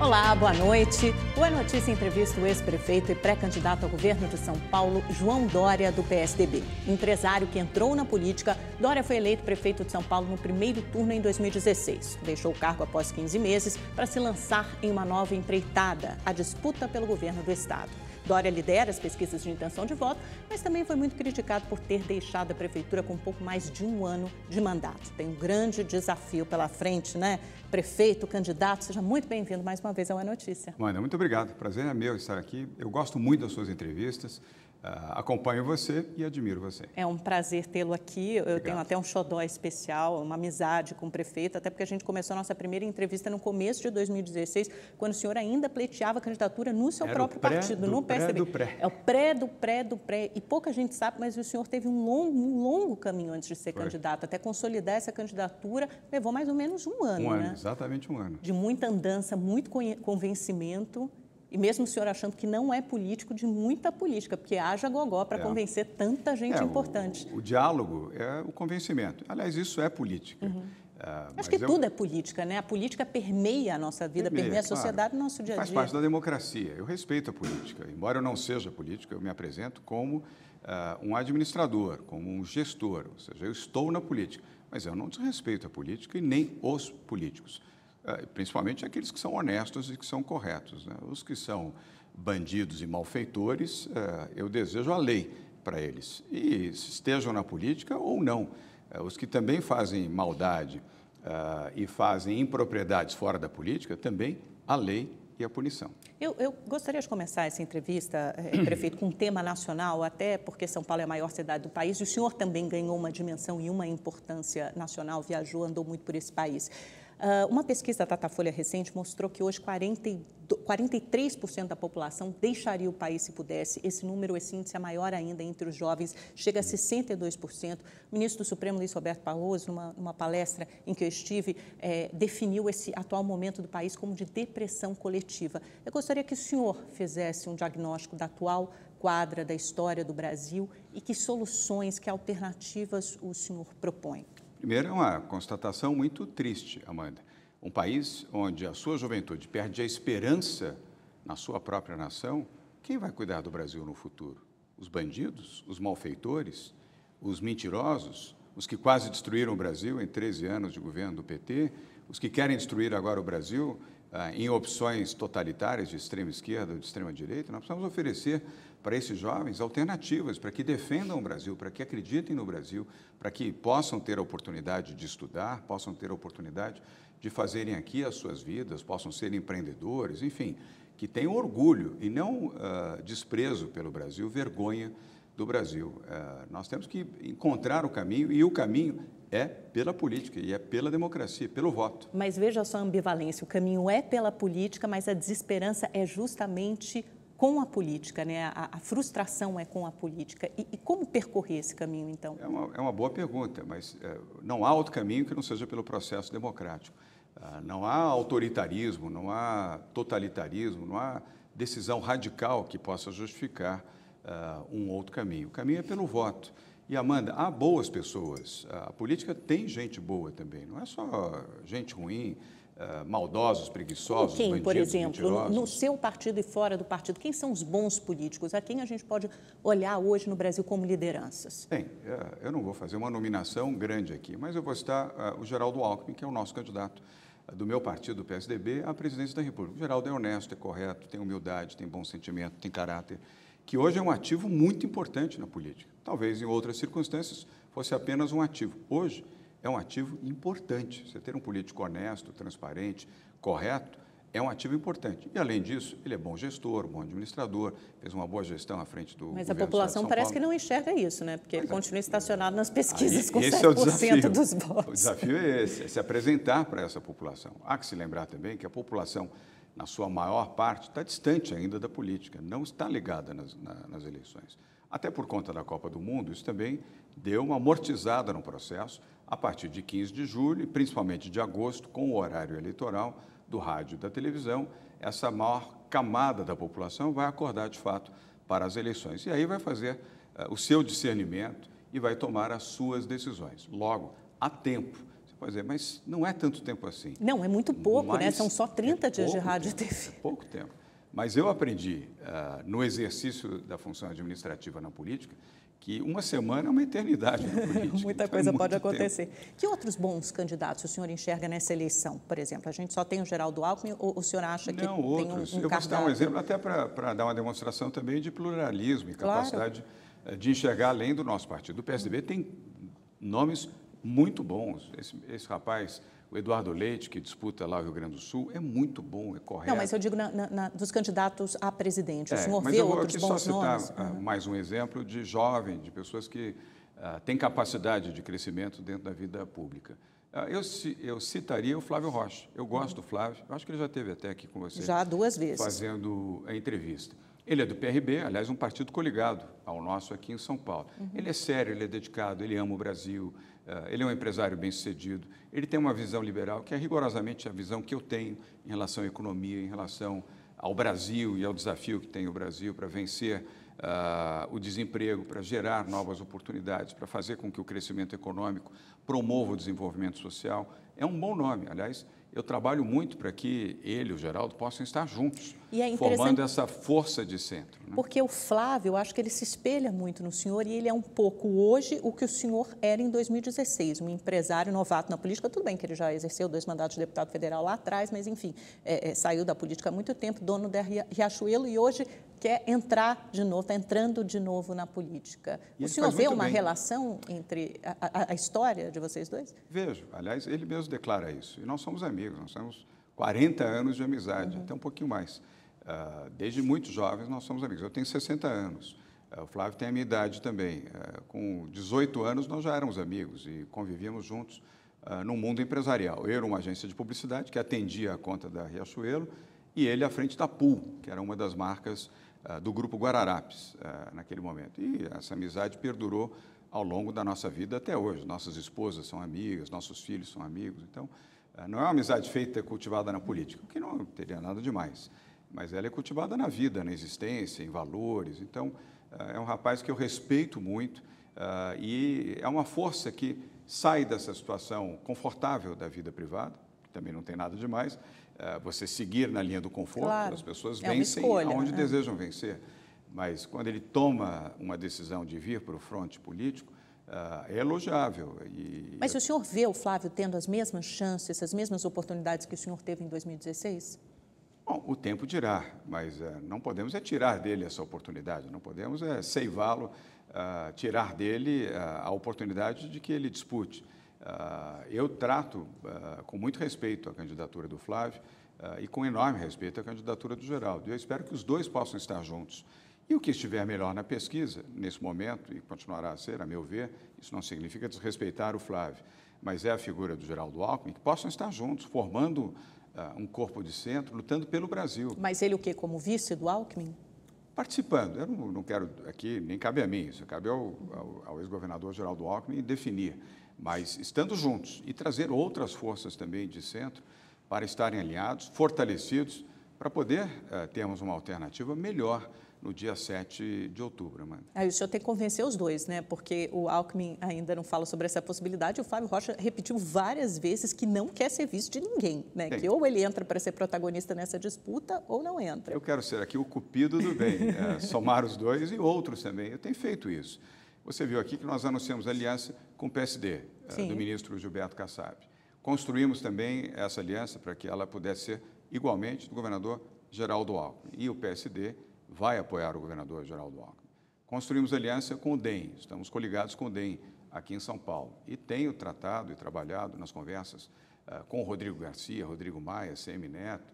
Olá, boa noite. Boa Notícia entrevista o ex-prefeito e pré-candidato ao governo de São Paulo, João Dória, do PSDB. Empresário que entrou na política, Dória foi eleito prefeito de São Paulo no primeiro turno em 2016. Deixou o cargo após 15 meses para se lançar em uma nova empreitada, a disputa pelo governo do estado. Dória lidera as pesquisas de intenção de voto, mas também foi muito criticado por ter deixado a prefeitura com um pouco mais de um ano de mandato. Tem um grande desafio pela frente, né? Prefeito, candidato, seja muito bem-vindo mais uma vez ao A Notícia. Amanda, muito obrigado. Prazer é meu estar aqui. Eu gosto muito das suas entrevistas. Acompanho você e admiro você. É um prazer tê-lo aqui. Eu tenho até um xodó especial, uma amizade com o prefeito, até porque a gente começou a nossa primeira entrevista no começo de 2016, quando o senhor ainda pleiteava a candidatura no seu próprio partido, no PSDB. Pré. É o pré do pré. E pouca gente sabe, mas o senhor teve um longo caminho antes de ser candidato. Até consolidar essa candidatura, levou mais ou menos um ano, né? Exatamente um ano. De muita andança, muito convencimento. E mesmo o senhor achando que não é político, de muita política, porque haja gogó para convencer tanta gente importante. O diálogo é o convencimento. Aliás, isso é política. Acho que tudo é política, né? A política permeia a nossa vida, permeia a sociedade, o nosso dia a dia. Faz parte da democracia. Eu respeito a política. Embora eu não seja político, eu me apresento como um administrador, como um gestor. Ou seja, eu estou na política, mas eu não desrespeito a política e nem os políticos. Principalmente aqueles que são honestos e que são corretos, né? Os que são bandidos e malfeitores, eu desejo a lei para eles, e estejam na política ou não. Os que também fazem maldade e fazem impropriedades fora da política, também a lei e a punição. Eu gostaria de começar essa entrevista, prefeito, com um tema nacional, até porque São Paulo é a maior cidade do país, e o senhor também ganhou uma dimensão e uma importância nacional, viajou, andou muito por esse país. Uma pesquisa da Datafolha recente mostrou que hoje 43% da população deixaria o país se pudesse. Esse número, esse índice é maior ainda entre os jovens, chega a 62%. O ministro do Supremo, Luiz Roberto Barroso, numa palestra em que eu estive, definiu esse atual momento do país como de depressão coletiva. Eu gostaria que o senhor fizesse um diagnóstico da atual quadra da história do Brasil e que soluções, que alternativas o senhor propõe. Primeiro, é uma constatação muito triste, Amanda. Um país onde a sua juventude perde a esperança na sua própria nação, quem vai cuidar do Brasil no futuro? Os bandidos, os malfeitores, os mentirosos, os que quase destruíram o Brasil em 13 anos de governo do PT, os que querem destruir agora o Brasil em opções totalitárias de extrema esquerda ou de extrema direita. Nós precisamos oferecer para esses jovens alternativas, para que defendam o Brasil, para que acreditem no Brasil, para que possam ter a oportunidade de estudar, possam ter a oportunidade de fazerem aqui as suas vidas, possam ser empreendedores, enfim, que tenham orgulho e não desprezo pelo Brasil, vergonha do Brasil. Nós temos que encontrar o caminho, e o caminho é pela política e é pela democracia, pelo voto. Mas veja só a ambivalência, o caminho é pela política, mas a desesperança é justamente com a política, né? A frustração é com a política. E como percorrer esse caminho, então? É uma boa pergunta, mas não há outro caminho que não seja pelo processo democrático. Não há autoritarismo, não há totalitarismo, não há decisão radical que possa justificar um outro caminho. O caminho é pelo voto. E, Amanda, há boas pessoas. A política tem gente boa também, não é só gente ruim, maldosos, preguiçosos, quem, bandidos, por exemplo, mentirosos. no seu partido e fora do partido, quem são os bons políticos? A quem a gente pode olhar hoje no Brasil como lideranças? Bem, eu não vou fazer uma nominação grande aqui, mas eu vou citar o Geraldo Alckmin, que é o nosso candidato do meu partido, do PSDB, à presidência da República. O Geraldo é honesto, é correto, tem humildade, tem bom sentimento, tem caráter, que hoje é um ativo muito importante na política. Talvez em outras circunstâncias fosse apenas um ativo. Hoje é um ativo importante. Você ter um político honesto, transparente, correto, é um ativo importante. E, além disso, ele é bom gestor, bom administrador, fez uma boa gestão à frente do governo. Mas a população parece que não enxerga isso, né? Porque ele continua estacionado nas pesquisas com 7% esse é o desafio. dos votos. O desafio é esse, é se apresentar para essa população. Há que se lembrar também que a população, na sua maior parte, está distante ainda da política, não está ligada nas eleições. Até por conta da Copa do Mundo, isso também deu uma amortizada no processo. A partir de 15 de julho, e principalmente de agosto, com o horário eleitoral do rádio e da televisão, essa maior camada da população vai acordar, de fato, para as eleições. E aí vai fazer o seu discernimento e vai tomar as suas decisões. Logo, há tempo. Você Pois é, mas não é tanto tempo assim. Não, é muito pouco, né? São só 30 dias de pouco rádio e tempo, TV. É pouco tempo. Mas eu aprendi, no exercício da função administrativa na política, que uma semana é uma eternidade na política. Muita então coisa é pode muito acontecer. tempo. Que outros bons candidatos o senhor enxerga nessa eleição, por exemplo? A gente só tem o Geraldo Alckmin ou o senhor acha que Não, outros. tem um Eu vou citar um cardápio? exemplo até para dar uma demonstração também de pluralismo e Claro. capacidade de enxergar além do nosso partido. O PSDB tem nomes muito bons. Esse rapaz, o Eduardo Leite, que disputa lá o Rio Grande do Sul, é muito bom, é correto. Não, mas eu digo dos candidatos a presidente. O senhor mas vê eu vou outros aqui bons só nomes? citar mais um exemplo de jovem, de pessoas que têm capacidade de crescimento dentro da vida pública. Eu citaria o Flávio Rocha. Eu gosto do Flávio, eu acho que ele já esteve até aqui com você. Já 2 vezes. Fazendo a entrevista. Ele é do PRB, aliás, um partido coligado ao nosso aqui em São Paulo. Ele é sério, ele é dedicado, ele ama o Brasil, ele é um empresário bem-sucedido, ele tem uma visão liberal, que é rigorosamente a visão que eu tenho em relação à economia, em relação ao Brasil e ao desafio que tem o Brasil para vencer o desemprego, para gerar novas oportunidades, para fazer com que o crescimento econômico promova o desenvolvimento social. É um bom nome, aliás. Eu trabalho muito para que ele e o Geraldo possam estar juntos, formando essa força de centro. Né? Porque o Flávio, eu acho que ele se espelha muito no senhor e ele é um pouco hoje o que o senhor era em 2016, um empresário novato na política. Tudo bem que ele já exerceu 2 mandatos de deputado federal lá atrás, mas, enfim, saiu da política há muito tempo, dono da Riachuelo e hoje quer entrar de novo, está entrando de novo na política. O senhor vê uma relação entre a história de vocês dois? Vejo. Aliás, ele mesmo declara isso. E nós somos amigos, nós temos 40 anos de amizade, até um pouquinho mais. Desde muito jovens nós somos amigos. Eu tenho 60 anos. O Flávio tem a minha idade também. Com 18 anos nós já éramos amigos e convivíamos juntos no mundo empresarial. Eu era uma agência de publicidade que atendia a conta da Riachuelo e ele à frente da Pool, que era uma das marcas do Grupo Guararapes naquele momento. E essa amizade perdurou ao longo da nossa vida até hoje. Nossas esposas são amigas, nossos filhos são amigos. Então, não é uma amizade feita, cultivada na política, o que não teria nada demais. Mas ela é cultivada na vida, na existência, em valores. Então, é um rapaz que eu respeito muito e é uma força que sai dessa situação confortável da vida privada, que também não tem nada demais, você seguir na linha do conforto, claro, as pessoas é vencem escolha, aonde desejam vencer. Mas quando ele toma uma decisão de vir para o fronte político, é elogiável. Mas o senhor vê o Flávio tendo as mesmas chances, as mesmas oportunidades que o senhor teve em 2016? Bom, o tempo dirá, mas não podemos tirar dele essa oportunidade, não podemos ceivá-lo, tirar dele a oportunidade de que ele dispute. Eu trato com muito respeito a candidatura do Flávio e com enorme respeito a candidatura do Geraldo. Eu espero que os dois possam estar juntos. E o que estiver melhor na pesquisa, nesse momento, e continuará a ser, a meu ver, isso não significa desrespeitar o Flávio, mas é a figura do Geraldo Alckmin, que possam estar juntos, formando um corpo de centro, lutando pelo Brasil. Mas ele o quê? Como vice do Alckmin? Participando. Eu não quero aqui, nem cabe a mim, isso cabe ao ex-governador Geraldo Alckmin definir, mas estando juntos e trazer outras forças também de centro para estarem alinhados, fortalecidos, para poder termos uma alternativa melhor no dia 7 de outubro, Amanda. Aí o senhor tem que convencer os dois, né? Porque o Alckmin ainda não fala sobre essa possibilidade. O Flávio Rocha repetiu várias vezes que não quer ser visto de ninguém, né? Que ou ele entra para ser protagonista nessa disputa ou não entra. Eu quero ser aqui o cupido do bem, somar os dois e outros também. Eu tenho feito isso. Você viu aqui que nós anunciamos aliança com o PSD, do ministro Gilberto Kassab. Construímos também essa aliança para que ela pudesse ser igualmente do governador Geraldo Alckmin. E o PSD vai apoiar o governador Geraldo Alckmin. Construímos aliança com o DEM, estamos coligados com o DEM aqui em São Paulo. E tenho tratado e trabalhado nas conversas com o Rodrigo Garcia, Rodrigo Maia, CM Neto,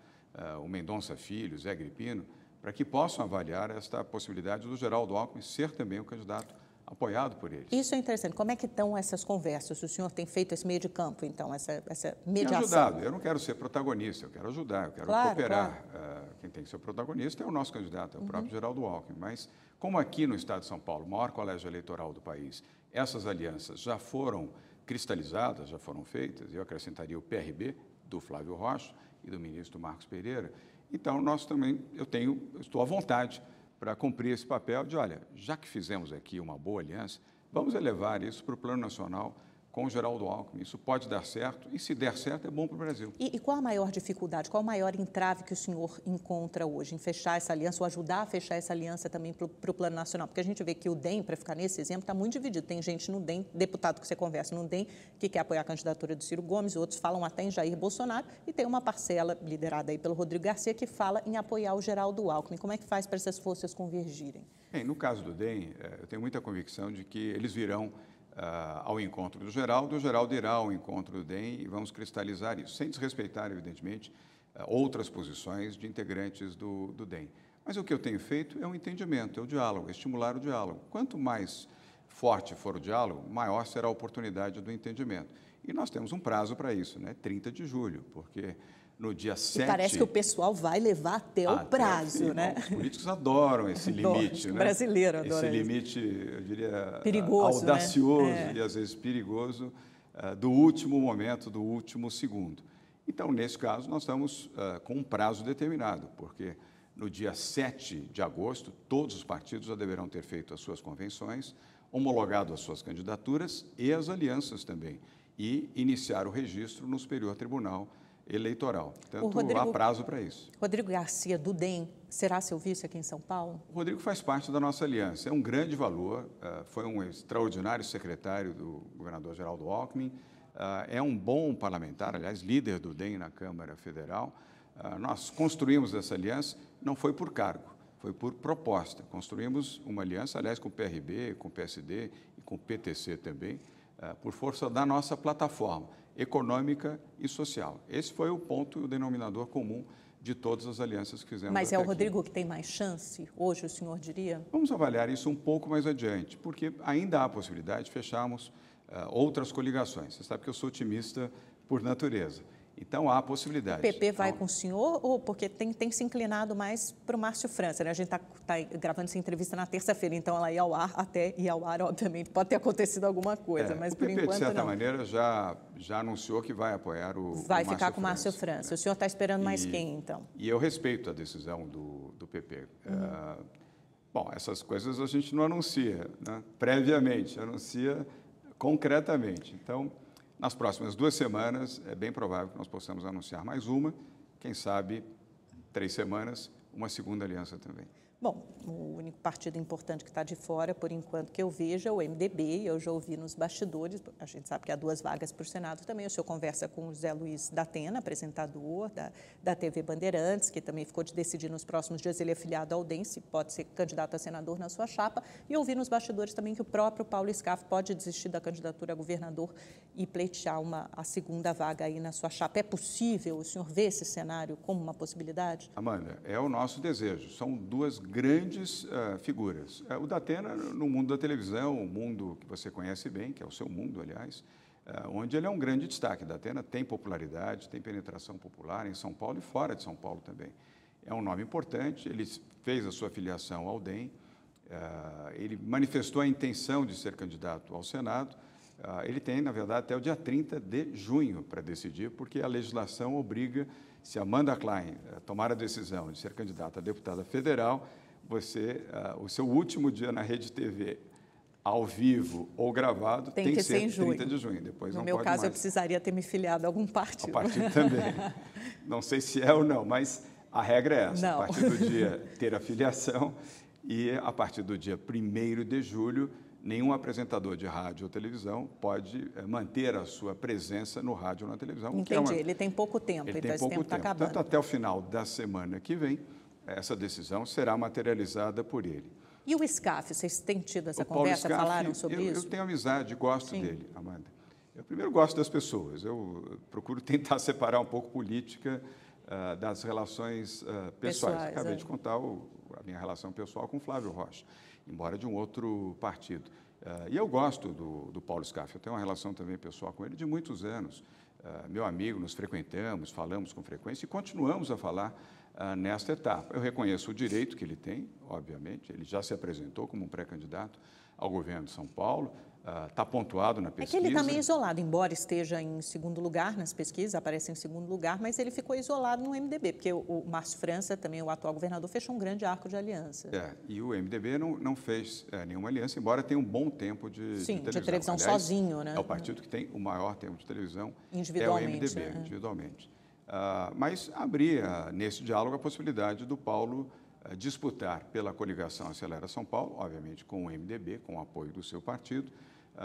o Mendonça Filho, Zé Gripino, para que possam avaliar esta possibilidade do Geraldo Alckmin ser também o candidato apoiado por eles. Isso é interessante. Como é que estão essas conversas? O senhor tem feito esse meio de campo, então, essa mediação? Tenho ajudado. Eu não quero ser protagonista, eu quero ajudar, eu quero cooperar. Claro. Quem tem que ser protagonista é o nosso candidato, é o próprio Geraldo Alckmin. Mas, como aqui no estado de São Paulo, o maior colégio eleitoral do país, essas alianças já foram cristalizadas, já foram feitas, eu acrescentaria o PRB, do Flávio Rocha e do ministro Marcos Pereira. Então, nós também, estou à vontade para cumprir esse papel de, olha, já que fizemos aqui uma boa aliança, vamos elevar isso para o plano nacional com o Geraldo Alckmin. Isso pode dar certo e, se der certo, é bom para o Brasil. E qual a maior dificuldade, qual o maior entrave que o senhor encontra hoje em fechar essa aliança ou ajudar a fechar essa aliança também para o plano nacional? Porque a gente vê que o DEM, para ficar nesse exemplo, está muito dividido. Tem gente no DEM, deputado que você conversa no DEM, que quer apoiar a candidatura do Ciro Gomes, outros falam até em Jair Bolsonaro, e tem uma parcela liderada aí pelo Rodrigo Garcia que fala em apoiar o Geraldo Alckmin. Como é que faz para essas forças convergirem? Bem, no caso do DEM, eu tenho muita convicção de que eles virão ao encontro do Geraldo, o Geraldo irá ao encontro do DEM e vamos cristalizar isso, sem desrespeitar, evidentemente, outras posições de integrantes do DEM. Mas o que eu tenho feito é um entendimento, é o diálogo, é estimular o diálogo. Quanto mais forte for o diálogo, maior será a oportunidade do entendimento. E nós temos um prazo para isso, né? 30 de julho, porque no dia 7... E parece que o pessoal vai levar até o prazo, né? Os políticos adoram esse limite, né? O brasileiro adora esse limite, eu diria, perigoso, audacioso, né? E às vezes perigoso, do último momento, do último segundo. Então, nesse caso, nós estamos com um prazo determinado, porque no dia 7 de agosto, todos os partidos já deverão ter feito as suas convenções, homologado as suas candidaturas e as alianças também, e iniciar o registro no Superior Tribunal Eleitoral. Portanto, há prazo para isso. Rodrigo Garcia, do DEM, será seu vice aqui em São Paulo? O Rodrigo faz parte da nossa aliança. É um grande valor, foi um extraordinário secretário do governador Geraldo Alckmin, é um bom parlamentar, aliás, líder do DEM na Câmara Federal. Nós construímos essa aliança, não foi por cargo, foi por proposta. Construímos uma aliança, aliás, com o PRB, com o PSD e com o PTC também, por força da nossa plataforma econômica e social. Esse foi o ponto, o denominador comum de todas as alianças que fizemos. Mas é o Rodrigo que tem mais chance, hoje, o senhor diria? Vamos avaliar isso um pouco mais adiante, porque ainda há a possibilidade de fecharmos outras coligações. Você sabe que eu sou otimista por natureza. Então, há a possibilidade. O PP vai com o senhor ou porque tem se inclinado mais para o Márcio França, né? A gente está gravando essa entrevista na terça-feira, então ela ia ao ar, até ir ao ar, obviamente, pode ter acontecido alguma coisa, mas por enquanto não. O PP, de certa maneira, já anunciou que vai apoiar o Vai ficar com o Márcio França. Né? O senhor está esperando mais quem, então? E eu respeito a decisão do PP. Bom, essas coisas a gente não anuncia, né? Previamente, anuncia concretamente. Então, nas próximas 2 semanas, é bem provável que nós possamos anunciar mais uma, quem sabe 3 semanas, uma segunda aliança também. Bom, o único partido importante que está de fora, por enquanto, que eu vejo é o MDB. Eu já ouvi nos bastidores, a gente sabe que há 2 vagas para o Senado também. O senhor conversa com o Zé Luiz da Atena, apresentador da TV Bandeirantes, que também ficou de decidir nos próximos dias, ele é filiado ao DEM, se pode ser candidato a senador na sua chapa. E ouvi nos bastidores também que o próprio Paulo Scaff pode desistir da candidatura a governador e pleitear a segunda vaga aí na sua chapa. É possível? O senhor vê esse cenário como uma possibilidade? Amanda, é o nosso desejo. São 2 grandes figuras. O da Atena, no mundo da televisão, o mundo que você conhece bem, que é o seu mundo, aliás, onde ele é um grande destaque. Da Atena tem popularidade, tem penetração popular em São Paulo e fora de São Paulo também. É um nome importante, ele fez a sua filiação ao DEM, ele manifestou a intenção de ser candidato ao Senado. Ele tem, na verdade, até o dia 30 de junho para decidir, porque a legislação obriga, se Amanda Klein tomar a decisão de ser candidata a deputada federal, o seu último dia na Rede TV, ao vivo ou gravado, tem que ser 30 de junho. Depois no meu caso, eu precisaria ter me filiado a algum partido. A partido também. Não sei se é ou não, mas a regra é essa. Não. A partir do dia ter a filiação e a partir do dia 1º de julho, nenhum apresentador de rádio ou televisão pode manter a sua presença no rádio ou na televisão. Entendi, ele tem pouco tempo, então esse tempo está acabando. Portanto, até o final da semana que vem, essa decisão será materializada por ele. E o Scaff, vocês têm tido essa conversa, Scaff, falaram sobre isso? Eu tenho amizade, gosto dele, Amanda. Eu primeiro gosto das pessoas, eu procuro tentar separar um pouco política das relações pessoais. Acabei de contar a minha relação pessoal com Flávio Rocha, embora de um outro partido. E eu gosto do Paulo Scaff, eu tenho uma relação também pessoal com ele de muitos anos. Meu amigo, nos frequentamos, falamos com frequência e continuamos a falar nesta etapa. Eu reconheço o direito que ele tem, obviamente, ele já se apresentou como um pré-candidato ao governo de São Paulo, está pontuado na pesquisa. É que ele está meio isolado, embora esteja em segundo lugar nas pesquisas, aparece em segundo lugar, mas ele ficou isolado no MDB, porque o Márcio França, também o atual governador, fechou um grande arco de aliança. E o MDB não fez nenhuma aliança, embora tenha um bom tempo de televisão. De televisão. Aliás, sozinho, né? É o partido que tem o maior tempo de televisão, individualmente, é o MDB, individualmente. Mas abria, nesse diálogo, a possibilidade do Paulo disputar pela coligação Acelera São Paulo, obviamente com o MDB, com o apoio do seu partido,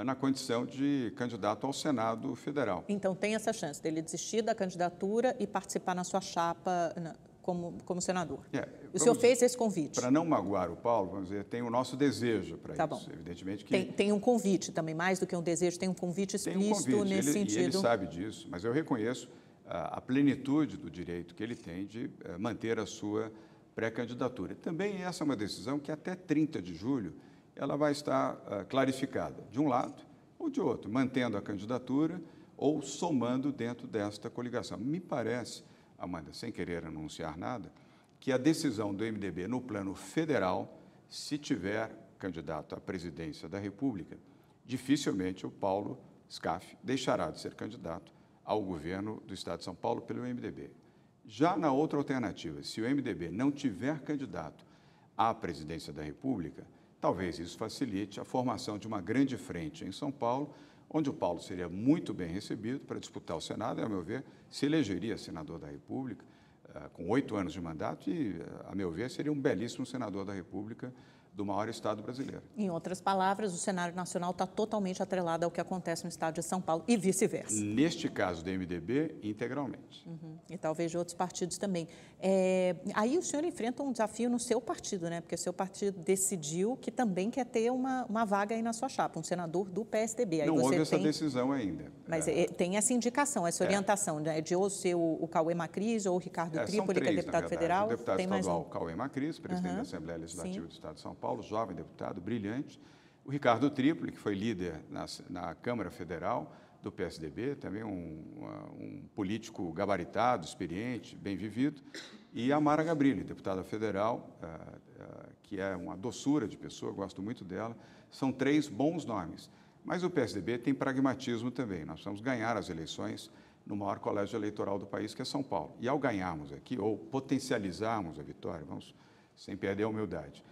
na condição de candidato ao Senado Federal. Então, tem essa chance dele desistir da candidatura e participar na sua chapa como senador. O senhor fez esse convite? Para não magoar o Paulo, vamos dizer, tem o nosso desejo para isso. Bom. Evidentemente que... Tem um convite também, mais do que um desejo, tem um convite explícito nesse sentido. E ele sabe disso, mas eu reconheço a plenitude do direito que ele tem de manter a sua pré-candidatura. Também essa é uma decisão que até 30 de julho ela vai estar clarificada, de um lado ou de outro, mantendo a candidatura ou somando dentro desta coligação. Me parece, Amanda, sem querer anunciar nada, que a decisão do MDB no plano federal, se tiver candidato à presidência da República, dificilmente o Paulo Scaff deixará de ser candidato ao governo do Estado de São Paulo pelo MDB. Já na outra alternativa, se o MDB não tiver candidato à presidência da República, talvez isso facilite a formação de uma grande frente em São Paulo, onde o Paulo seria muito bem recebido para disputar o Senado e, a meu ver, se elegeria senador da República, com 8 anos de mandato e, a meu ver, seria um belíssimo senador da República do maior estado brasileiro. Em outras palavras, o cenário nacional está totalmente atrelado ao que acontece no estado de São Paulo e vice-versa. Neste caso do MDB, integralmente. E talvez de outros partidos também. Aí o senhor enfrenta um desafio no seu partido, né? Porque o seu partido decidiu que também quer ter uma vaga aí na sua chapa, um senador do PSDB. Aí não houve essa decisão ainda. Mas tem essa indicação, essa orientação, né? De ou ser o Cauê Macris ou o Ricardo Trípoli, que é deputado federal. O deputado tem estadual Cauê Macris, presidente da Assembleia Legislativa do Estado de São Paulo, jovem deputado, brilhante. O Ricardo Trípoli, que foi líder na Câmara Federal do PSDB, também um político gabaritado, experiente, bem vivido. E a Mara Gabrilli, deputada federal, que é uma doçura de pessoa, gosto muito dela. São 3 bons nomes. Mas o PSDB tem pragmatismo também. Nós precisamos ganhar as eleições no maior colégio eleitoral do país, que é São Paulo. E ao ganharmos aqui, ou potencializarmos a vitória, vamos sem perder a humildade,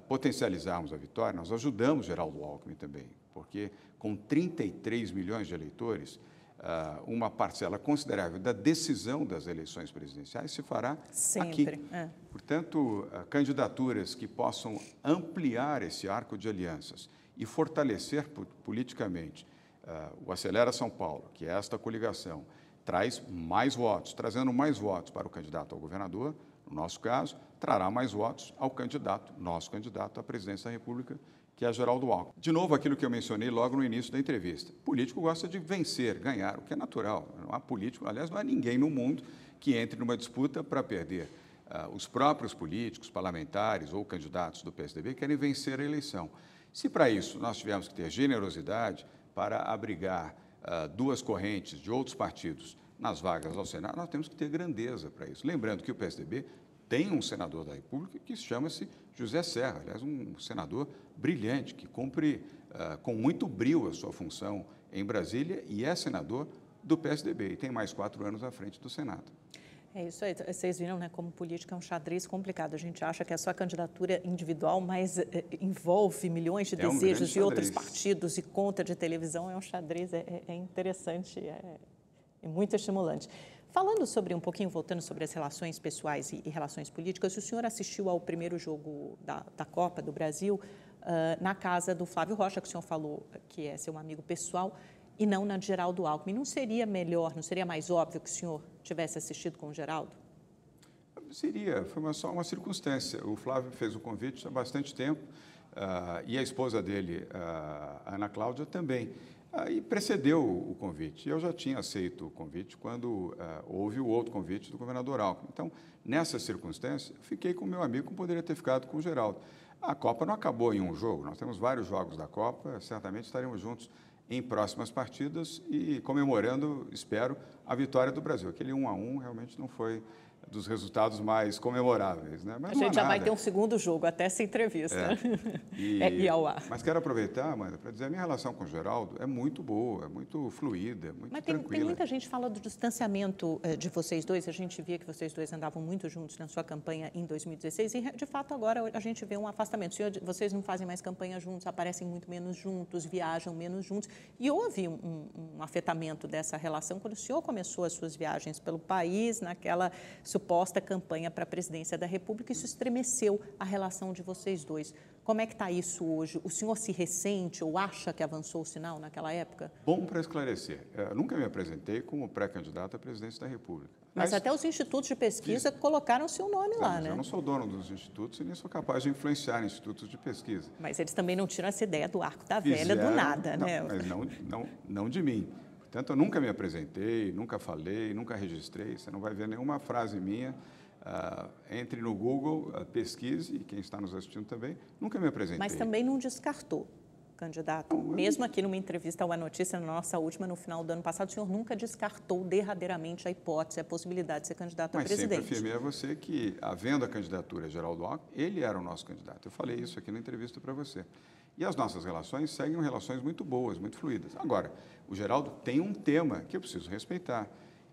potencializarmos a vitória, nós ajudamos Geraldo Alckmin também, porque com 33 milhões de eleitores, uma parcela considerável da decisão das eleições presidenciais se fará sempre aqui. Portanto, candidaturas que possam ampliar esse arco de alianças e fortalecer politicamente o Acelera São Paulo, que é esta coligação, traz mais votos, trazendo mais votos para o candidato ao governador, no nosso caso, trará mais votos ao candidato, nosso candidato à presidência da República, que é Geraldo Alckmin. De novo, aquilo que eu mencionei logo no início da entrevista. O político gosta de vencer, ganhar, o que é natural. Não há político, aliás, não há ninguém no mundo que entre numa disputa para perder. Os próprios políticos, parlamentares ou candidatos do PSDB querem vencer a eleição. Se para isso nós tivermos que ter generosidade para abrigar 2 correntes de outros partidos nas vagas ao Senado, nós temos que ter grandeza para isso. Lembrando que o PSDB tem um senador da República que chama-se José Serra, aliás, um senador brilhante, que cumpre com muito brio a sua função em Brasília e é senador do PSDB e tem mais 4 anos à frente do Senado. É isso aí, vocês viram, né, como política é um xadrez complicado. A gente acha que é só a candidatura individual, mas envolve milhões de desejos de outros partidos e conta de televisão. É um xadrez, é interessante, é muito estimulante. Falando sobre um pouquinho, voltando sobre as relações pessoais e relações políticas, o senhor assistiu ao primeiro jogo da Copa do Brasil na casa do Flávio Rocha, que o senhor falou que é seu amigo pessoal, e não na de Geraldo Alckmin. Não seria melhor, não seria mais óbvio que o senhor tivesse assistido com o Geraldo? Seria, foi só uma circunstância. O Flávio fez o convite há bastante tempo e a esposa dele, a Ana Cláudia, também. E precedeu o convite. Eu já tinha aceito o convite quando houve o outro convite do governador Alckmin. Então, nessa circunstância, eu fiquei com o meu amigo, como poderia ter ficado com o Geraldo. A Copa não acabou em um jogo, nós temos vários jogos da Copa, certamente estaremos juntos em próximas partidas e comemorando, espero, a vitória do Brasil. Aquele 1-1 realmente não foi dos resultados mais comemoráveis, né? Mas a gente já vai ter um segundo jogo até essa entrevista e ao ar. Mas quero aproveitar, Amanda, para dizer que a minha relação com o Geraldo é muito boa, é muito fluida, muito tranquila. Mas tem muita gente que fala do distanciamento de vocês dois. A gente via que vocês dois andavam muito juntos na sua campanha em 2016 e, de fato, agora a gente vê um afastamento. Vocês não fazem mais campanha juntos, aparecem muito menos juntos, viajam menos juntos. E houve um afetamento dessa relação quando o senhor começou as suas viagens pelo país, naquela suposta campanha para a presidência da República. Isso estremeceu a relação de vocês dois. Como é que está isso hoje? O senhor se ressente ou acha que avançou o sinal naquela época? Bom, para esclarecer, eu nunca me apresentei como pré-candidato à presidência da República. Mas até os institutos de pesquisa colocaram o seu nome lá, né? Eu não sou dono dos institutos e nem sou capaz de influenciar institutos de pesquisa. Mas eles também não tiram essa ideia do Arco da Velha do nada, né? Mas não de mim. Portanto, eu nunca me apresentei, nunca falei, nunca registrei. Você não vai ver nenhuma frase minha. Entre no Google, pesquise, e quem está nos assistindo também, nunca me apresentei. Mas também não descartou, candidato. Mesmo aqui numa entrevista ao A Notícia, na nossa última, no final do ano passado, o senhor nunca descartou derradeiramente a hipótese, a possibilidade de ser candidato a presidente. Mas sempre afirmei a você que, havendo a candidatura de Geraldo Alckmin, ele era o nosso candidato. Eu falei isso aqui na entrevista para você. E as nossas relações seguem relações muito boas, muito fluidas. Agora, o Geraldo tem um tema que eu preciso respeitar.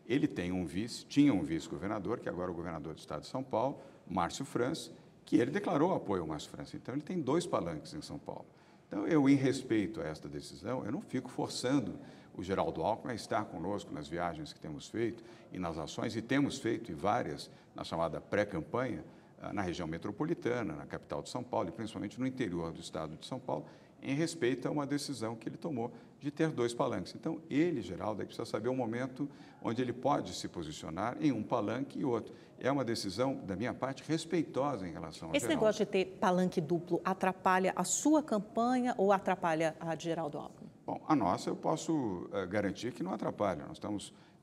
Ele tinha um vice-governador, que agora é o governador do estado de São Paulo, Márcio França, que ele declarou apoio ao Márcio França. Então, ele tem 2 palanques em São Paulo. Então, eu, em respeito a esta decisão, eu não fico forçando o Geraldo Alckmin a estar conosco nas viagens que temos feito e nas ações, e temos feito, e várias, na chamada pré-campanha, na região metropolitana, na capital de São Paulo, e principalmente no interior do estado de São Paulo, em respeito a uma decisão que ele tomou de ter 2 palanques. Então, ele, Geraldo, precisa saber o momento onde ele pode se posicionar em um palanque e outro. É uma decisão, da minha parte, respeitosa em relação a Esse negócio de ter palanque duplo atrapalha a sua campanha ou atrapalha a de Geraldo Alckmin? Bom, a nossa eu posso garantir que não atrapalha.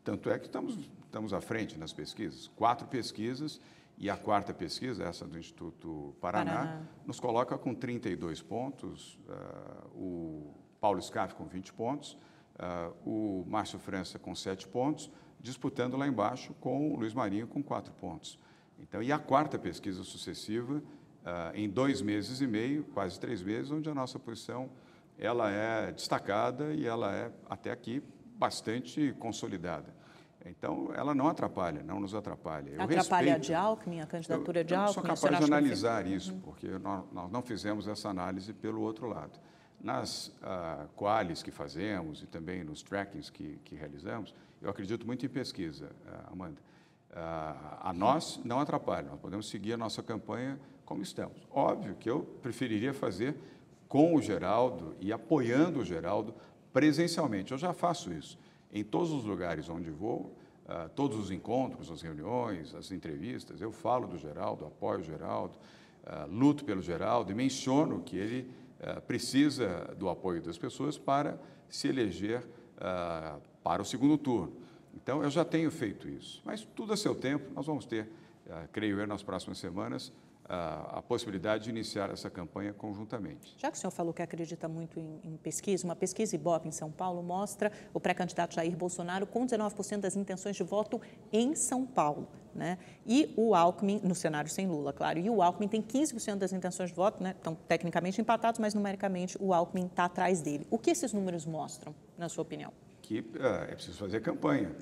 Tanto é que estamos à frente nas pesquisas. 4 pesquisas, e a 4ª pesquisa, essa do Instituto Paraná, nos coloca com 32 pontos, o Paulo Scaff com 20 pontos, o Márcio França com 7 pontos, disputando lá embaixo com o Luiz Marinho com 4 pontos. Então, e a 4ª pesquisa sucessiva, em 2 meses e meio, quase 3 meses, onde a nossa posição ela é destacada e ela é, até aqui, bastante consolidada. Então, ela não atrapalha, não nos atrapalha. Atrapalha a de Alckmin, a candidatura de Alckmin? Eu não sou capaz de analisar isso, porque nós não fizemos essa análise pelo outro lado. Nas qualis que fazemos e também nos trackings que realizamos, eu acredito muito em pesquisa, Amanda. A nós não atrapalha, nós podemos seguir a nossa campanha como estamos. Óbvio que eu preferiria fazer com o Geraldo e apoiando o Geraldo presencialmente. Eu já faço isso. Em todos os lugares onde vou, todos os encontros, as reuniões, as entrevistas, eu falo do Geraldo, apoio o Geraldo, luto pelo Geraldo e menciono que ele precisa do apoio das pessoas para se eleger para o segundo turno. Então, eu já tenho feito isso, mas tudo a seu tempo. Nós vamos ter, creio eu, nas próximas semanas, a possibilidade de iniciar essa campanha conjuntamente. Já que o senhor falou que acredita muito em pesquisa, uma pesquisa Ibope em São Paulo mostra o pré-candidato Jair Bolsonaro com 19% das intenções de voto em São Paulo, né? E o Alckmin, no cenário sem Lula, claro, e o Alckmin tem 15% das intenções de voto, né? Estão tecnicamente empatados, mas numericamente o Alckmin está atrás dele. O que esses números mostram, na sua opinião? Que é preciso fazer campanha.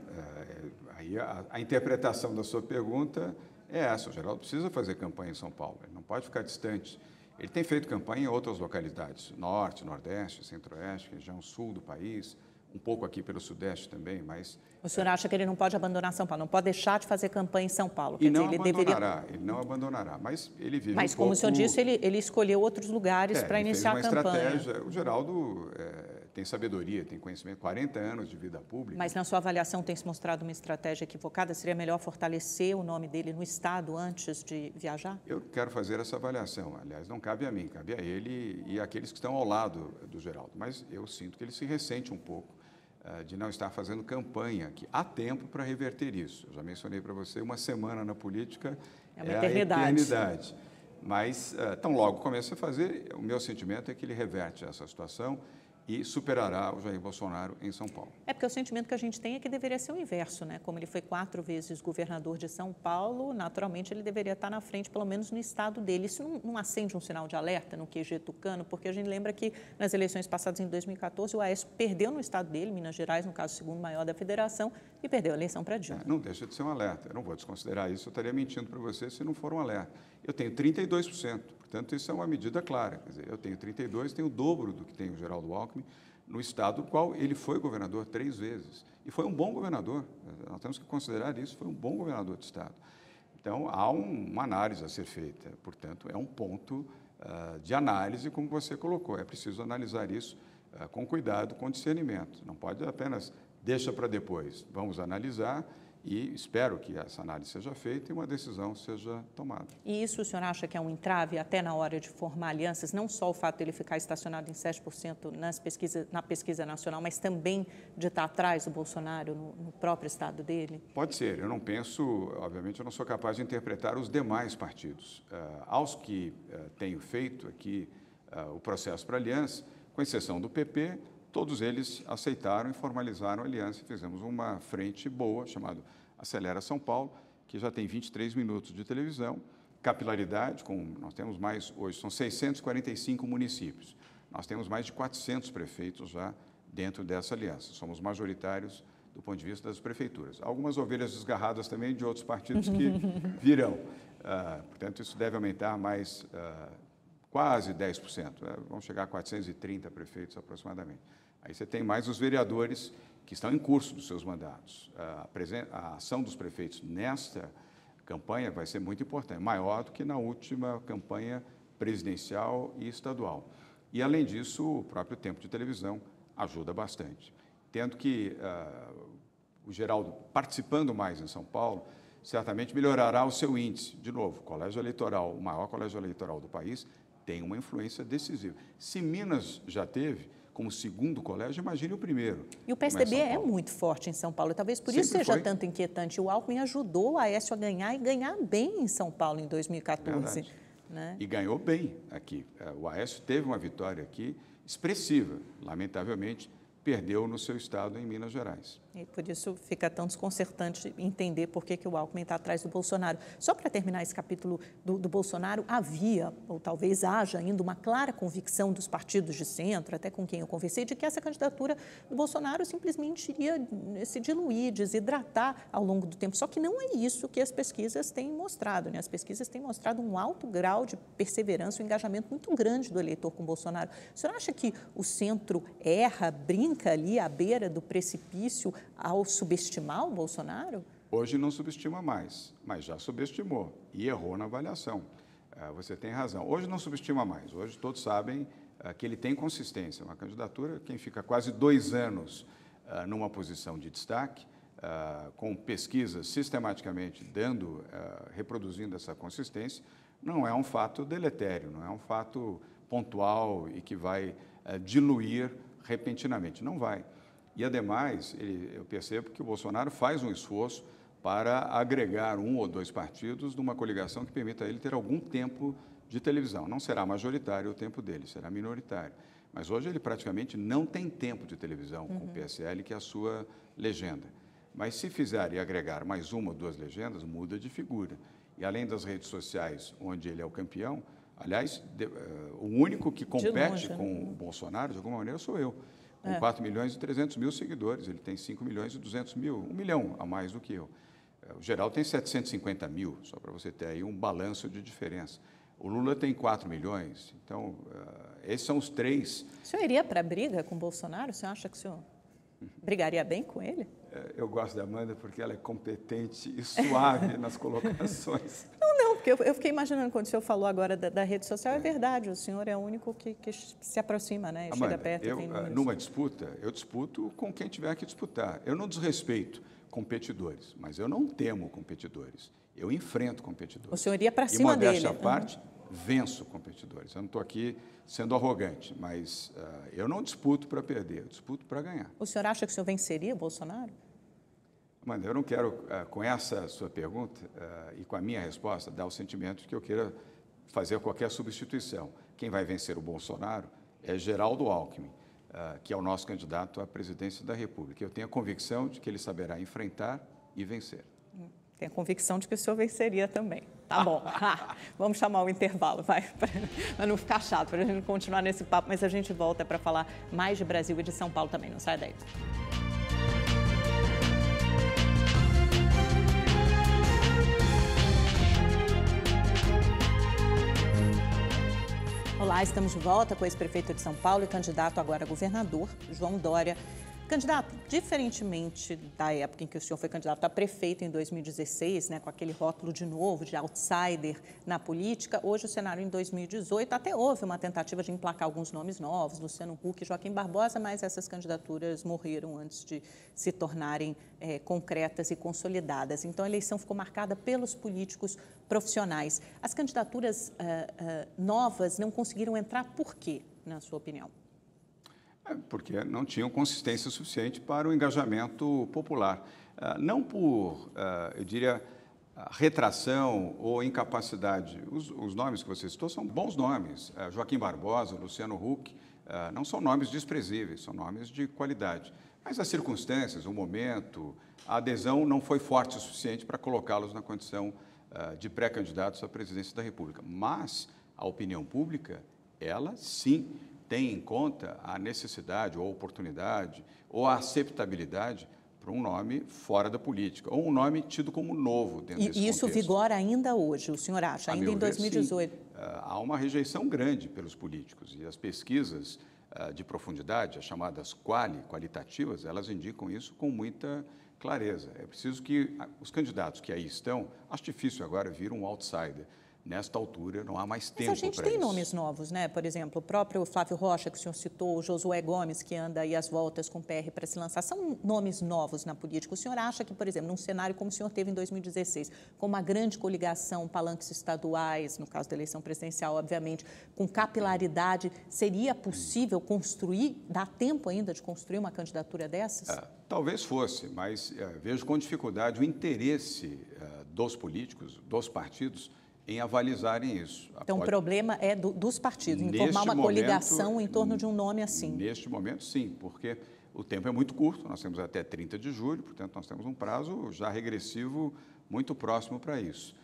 Aí a interpretação da sua pergunta é essa: o Geraldo precisa fazer campanha em São Paulo, ele não pode ficar distante. Ele tem feito campanha em outras localidades, norte, nordeste, centro-oeste, região sul do país, um pouco aqui pelo sudeste também, mas... O senhor acha que ele não pode abandonar São Paulo, não pode deixar de fazer campanha em São Paulo? Ele não abandonará, mas ele vive Mas, como o senhor disse, ele escolheu outros lugares para iniciar a campanha. Estratégia. O Geraldo tem sabedoria, tem conhecimento, 40 anos de vida pública. Mas, na sua avaliação, tem se mostrado uma estratégia equivocada? Seria melhor fortalecer o nome dele no Estado antes de viajar? Eu quero fazer essa avaliação. Aliás, não cabe a mim, cabe a ele e àqueles que estão ao lado do Geraldo. Mas eu sinto que ele se ressente um pouco de não estar fazendo campanha aqui. Há tempo para reverter isso. Eu já mencionei para você, uma semana na política é uma eternidade. Mas, tão logo começa a fazer, o meu sentimento é que ele reverte essa situação e superará o Jair Bolsonaro em São Paulo. É porque o sentimento que a gente tem é que deveria ser o inverso, né? Como ele foi 4 vezes governador de São Paulo, naturalmente ele deveria estar na frente, pelo menos no estado dele. Isso não acende um sinal de alerta no QG tucano? Porque a gente lembra que nas eleições passadas, em 2014, o Aécio perdeu no estado dele, Minas Gerais, no caso, o segundo maior da federação, e perdeu a eleição para Dilma. Não deixa de ser um alerta. Eu não vou desconsiderar isso, eu estaria mentindo para você se não for um alerta. Eu tenho 32%, portanto, isso é uma medida clara. Quer dizer, eu tenho 32%, tenho o dobro do que tem o Geraldo Alckmin, no estado do qual ele foi governador 3 vezes. E foi um bom governador, nós temos que considerar isso, foi um bom governador de estado. Então, há uma análise a ser feita, portanto, é um ponto de análise, como você colocou. É preciso analisar isso com cuidado, com discernimento. Não pode apenas deixa para depois. Vamos analisar e espero que essa análise seja feita e uma decisão seja tomada. E isso o senhor acha que é um entrave até na hora de formar alianças? Não só o fato de ele ficar estacionado em 7% na pesquisa nacional, mas também de estar atrás do Bolsonaro no próprio estado dele? Pode ser. Eu não penso, obviamente, eu não sou capaz de interpretar os demais partidos. Aos que tenho feito aqui o processo para aliança, com exceção do PP, todos eles aceitaram e formalizaram a aliança e fizemos uma frente boa, chamada Acelera São Paulo, que já tem 23 minutos de televisão, capilaridade, nós temos mais, hoje são 645 municípios, nós temos mais de 400 prefeitos já dentro dessa aliança, somos majoritários do ponto de vista das prefeituras. Algumas ovelhas desgarradas também de outros partidos que virão, portanto isso deve aumentar mais quase 10%, vamos chegar a 430 prefeitos aproximadamente. Aí você tem mais os vereadores que estão em curso dos seus mandatos. A ação dos prefeitos nesta campanha vai ser muito importante, maior do que na última campanha presidencial e estadual. E, além disso, o próprio tempo de televisão ajuda bastante. Tendo que o Geraldo participando mais em São Paulo, certamente melhorará o seu índice. De novo, o colégio eleitoral, o maior colégio eleitoral do país, tem uma influência decisiva. Se Minas já teve como segundo colégio, imagine o primeiro. E o PSDB é muito forte em São Paulo, talvez por isso seja tanto inquietante. O Alckmin ajudou o Aécio a ganhar e ganhar bem em São Paulo em 2014. Né? E ganhou bem aqui. O Aécio teve uma vitória aqui expressiva, lamentavelmente, perdeu no seu estado em Minas Gerais. E por isso fica tão desconcertante entender por que o Alckmin está atrás do Bolsonaro. Só para terminar esse capítulo do Bolsonaro, havia, ou talvez haja ainda, uma clara convicção dos partidos de centro, até com quem eu conversei, de que essa candidatura do Bolsonaro simplesmente iria se diluir, desidratar ao longo do tempo. Só que não é isso que as pesquisas têm mostrado, né? As pesquisas têm mostrado um alto grau de perseverança, um engajamento muito grande do eleitor com o Bolsonaro. O senhor acha que o centro erra, brinca ali à beira do precipício ao subestimar o Bolsonaro? Hoje não subestima mais, mas já subestimou e errou na avaliação. Você tem razão. Hoje não subestima mais. Hoje todos sabem que ele tem consistência. Uma candidatura, quem fica quase 2 anos numa posição de destaque, com pesquisas sistematicamente reproduzindo essa consistência, não é um fato deletério, não é um fato pontual e que vai diluir repentinamente. Não vai. E, ademais, eu percebo que o Bolsonaro faz um esforço para agregar 1 ou 2 partidos numa coligação que permita a ele ter algum tempo de televisão. Não será majoritário o tempo dele, será minoritário. Mas hoje ele praticamente não tem tempo de televisão com o PSL, que é a sua legenda. Mas se fizer e agregar mais 1 ou 2 legendas, muda de figura. E, além das redes sociais, onde ele é o campeão, aliás, o único que compete com o Bolsonaro, de alguma maneira, sou eu. Com 4 milhões e 300 mil seguidores, ele tem 5 milhões e 200 mil, 1 milhão a mais do que eu. O Geraldo tem 750 mil, só para você ter aí um balanço de diferença. O Lula tem 4 milhões, então, esses são os 3. O senhor iria para a briga com o Bolsonaro? O senhor acha que o senhor brigaria bem com ele? Eu gosto da Amanda porque ela é competente e suave nas colocações. Não, porque eu fiquei imaginando, quando o senhor falou agora da rede social, é verdade, o senhor é o único que se aproxima, né? Amanda, chega perto. Numa disputa, eu disputo com quem tiver que disputar. Eu não desrespeito competidores, mas eu não temo competidores. Eu enfrento competidores. O senhor iria para cima dele? E, modéstia à parte, venço competidores. Eu não estou aqui sendo arrogante, mas eu não disputo para perder, eu disputo para ganhar. O senhor acha que o senhor venceria o Bolsonaro? Amanda, eu não quero, com essa sua pergunta e com a minha resposta, dar o sentimento de que eu queira fazer qualquer substituição. Quem vai vencer o Bolsonaro é Geraldo Alckmin. que é o nosso candidato à presidência da República. Eu tenho a convicção de que ele saberá enfrentar e vencer. Tenho a convicção de que o senhor venceria também. Tá bom. Vamos chamar o intervalo, vai, para não ficar chato, para a gente continuar nesse papo, mas a gente volta para falar mais de Brasil e de São Paulo também. Não sai daí. Olá, estamos de volta com o ex-prefeito de São Paulo e candidato agora a governador, João Dória. Candidato, diferentemente da época em que o senhor foi candidato a prefeito em 2016, né, com aquele rótulo de novo, de outsider na política, hoje o cenário em 2018, até houve uma tentativa de emplacar alguns nomes novos, Luciano Huck e Joaquim Barbosa, mas essas candidaturas morreram antes de se tornarem concretas e consolidadas. Então, a eleição ficou marcada pelos políticos profissionais. As candidaturas novas não conseguiram entrar por quê, na sua opinião? Porque não tinham consistência suficiente para o engajamento popular. Não por, eu diria, retração ou incapacidade. Os nomes que você citou são bons nomes. Joaquim Barbosa, Luciano Huck, não são nomes desprezíveis, são nomes de qualidade. Mas as circunstâncias, o momento, a adesão não foi forte o suficiente para colocá-los na condição de pré-candidatos à presidência da República. Mas a opinião pública, ela sim tem em conta a necessidade ou a oportunidade ou a aceitabilidade para um nome fora da política, ou um nome tido como novo dentro desse contexto. E isso vigora ainda hoje, o senhor acha, ainda em 2018? Sim. Há uma rejeição grande pelos políticos e as pesquisas de profundidade, as chamadas qualitativas, elas indicam isso com muita clareza. É preciso que os candidatos que aí estão, acho difícil agora vir um outsider. Nesta altura, não há mais tempo para isso. Mas a gente tem nomes novos, né? Por exemplo, o próprio Flávio Rocha, que o senhor citou, o Josué Gomes, que anda aí às voltas com o PR para se lançar, são nomes novos na política. O senhor acha que, por exemplo, num cenário como o senhor teve em 2016, com uma grande coligação, palanques estaduais, no caso da eleição presidencial, obviamente, com capilaridade, seria possível construir, dá tempo ainda de construir uma candidatura dessas? Talvez fosse, mas vejo com dificuldade o interesse dos políticos, dos partidos, em avalizarem isso. Então, o problema é dos partidos, em formar uma coligação em torno de um nome assim. Neste momento, sim, porque o tempo é muito curto, nós temos até 30 de julho, portanto, nós temos um prazo já regressivo muito próximo para isso.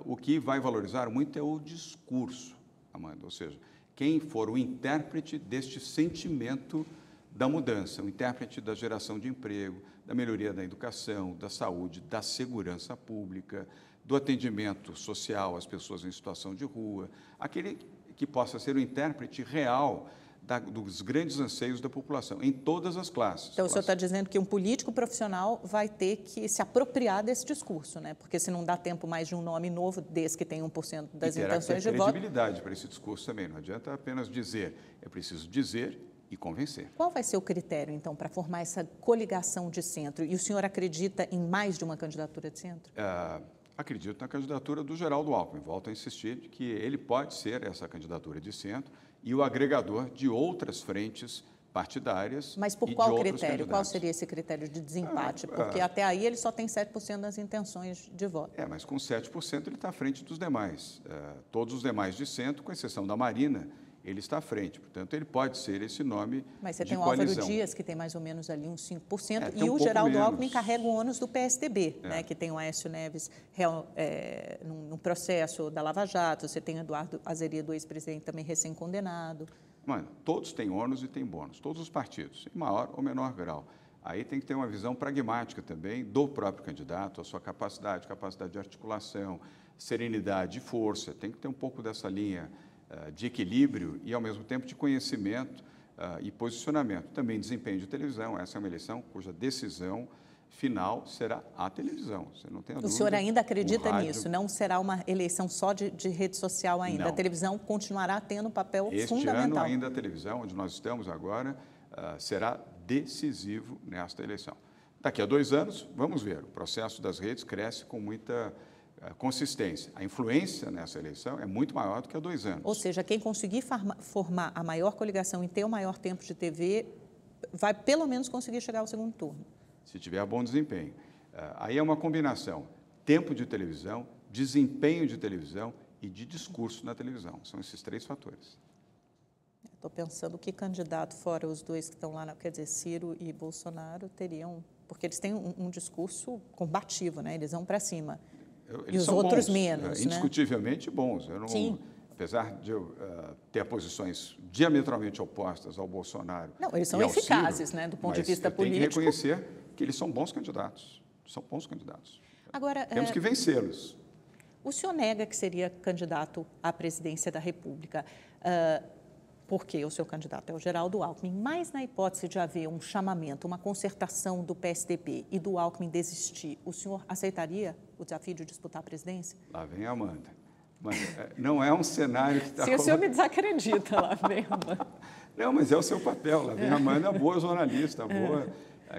O que vai valorizar muito é o discurso, Amanda, ou seja, quem for o intérprete deste sentimento da mudança, o intérprete da geração de emprego, da melhoria da educação, da saúde, da segurança pública, do atendimento social às pessoas em situação de rua, aquele que possa ser o intérprete real dos grandes anseios da população, em todas as classes. Então, o senhor está dizendo que um político profissional vai ter que se apropriar desse discurso, né? Porque se não dá tempo mais de um nome novo, desse que tem 1% das intenções de voto... E terá credibilidade para esse discurso também, não adianta apenas dizer, é preciso dizer e convencer. Qual vai ser o critério, então, para formar essa coligação de centro? E o senhor acredita em mais de uma candidatura de centro? Acredito na candidatura do Geraldo Alckmin. Volto a insistir de que ele pode ser essa candidatura de centro e o agregador de outras frentes partidárias. Mas por qual critério? Qual seria esse critério de desempate? Porque até aí ele só tem 7% das intenções de voto. Mas com 7% ele está à frente dos demais. Todos os demais de centro, com exceção da Marina, ele está à frente. Portanto, ele pode ser esse nome de coalizão. Mas você tem o Álvaro Dias, que tem mais ou menos ali uns 5%, e o Geraldo Alckmin carrega o ônus do PSDB, né, que tem o Aécio Neves no processo da Lava Jato, você tem o Eduardo Azeredo, ex-presidente, também recém-condenado. Todos têm ônus e têm bônus, todos os partidos, em maior ou menor grau. Aí tem que ter uma visão pragmática também do próprio candidato, a sua capacidade de articulação, serenidade e força. Tem que ter um pouco dessa linha de equilíbrio e, ao mesmo tempo, de conhecimento e posicionamento. Também desempenho de televisão. Essa é uma eleição cuja decisão final será a televisão. Você não tem a dúvida. O senhor ainda acredita nisso? Não será uma eleição só de rede social ainda? Não. A televisão continuará tendo um papel fundamental. Este ano ainda a televisão, onde nós estamos agora, será decisivo nesta eleição. Daqui a 2 anos, vamos ver, o processo das redes cresce com muita consistência. A influência nessa eleição é muito maior do que há 2 anos. Ou seja, quem conseguir formar a maior coligação e ter o maior tempo de TV vai pelo menos conseguir chegar ao segundo turno. Se tiver bom desempenho. Aí é uma combinação, tempo de televisão, desempenho de televisão e de discurso na televisão. São esses 3 fatores. Estou pensando que candidato, fora os dois que estão lá, quer dizer, Ciro e Bolsonaro, teriam... Porque eles têm um discurso combativo, né? Eles vão para cima. Eles e os são outros bons, menos, indiscutivelmente bons. Eu não, Sim. Apesar de eu ter posições diametralmente opostas ao Bolsonaro. Não, eles são e ao eficazes, Ciro, né, do ponto de mas vista eu tenho político. que reconhecer que eles são bons candidatos. São bons candidatos. Agora, temos que vencê-los. O senhor nega que seria candidato à presidência da República, porque o seu candidato é o Geraldo Alckmin, mas na hipótese de haver um chamamento, uma concertação do PSDB e do Alckmin desistir, o senhor aceitaria o desafio de disputar a presidência? Lá vem a Amanda. Mas não é um cenário que está... Se o senhor me desacredita, lá vem a Amanda. Não, mas é o seu papel. Lá vem a Amanda, boa jornalista, boa...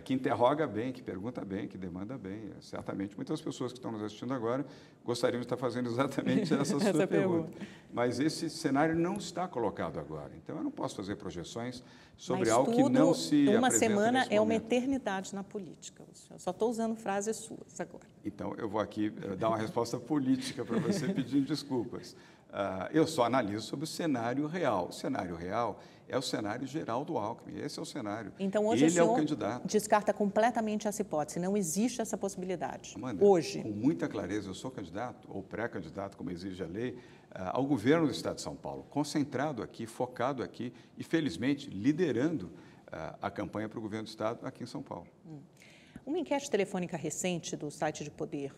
que interroga bem, que pergunta bem, que demanda bem. Certamente, muitas pessoas que estão nos assistindo agora gostariam de estar fazendo exatamente essa sua pergunta. Mas esse cenário não está colocado agora. Então, eu não posso fazer projeções sobre algo que não se apresenta uma semana nesse é uma momento. eternidade na política. Eu só estou usando frases suas agora. Então, eu vou aqui dar uma resposta política para você pedindo desculpas. Eu só analiso sobre o cenário real. O cenário real é o cenário geral do Alckmin. Esse é o cenário. Então, hoje ele o senhor é o candidato. descarta completamente essa hipótese. Não existe essa possibilidade. Amanda, hoje. Com muita clareza, eu sou candidato, ou pré-candidato, como exige a lei, ao governo do Estado de São Paulo, concentrado aqui, focado aqui e, felizmente, liderando a campanha para o governo do Estado aqui em São Paulo. Uma enquete telefônica recente do site de Poder,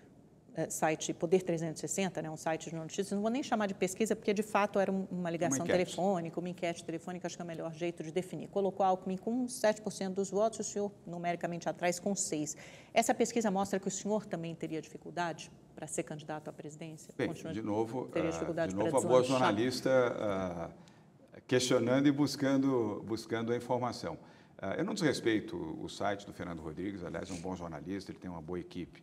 site Poder 360, né, um site de notícias, não vou nem chamar de pesquisa, porque de fato era uma ligação telefônica, uma enquete telefônica, acho que é o melhor jeito de definir. Colocou Alckmin com 7% dos votos, o senhor numericamente atrás com 6%. Essa pesquisa mostra que o senhor também teria dificuldade para ser candidato à presidência? Bem, de novo a boa jornalista questionando e buscando a informação. Eu não desrespeito o site do Fernando Rodrigues, aliás, é um bom jornalista, ele tem uma boa equipe.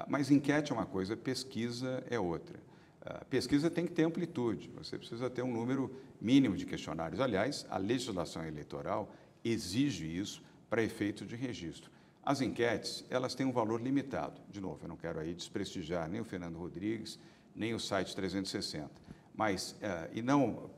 Mas enquete é uma coisa, pesquisa é outra. Pesquisa tem que ter amplitude, você precisa ter um número mínimo de questionários. Aliás, a legislação eleitoral exige isso para efeito de registro. As enquetes, elas têm um valor limitado. De novo, eu não quero aí desprestigiar nem o Fernando Rodrigues, nem o site 360. Mas, e não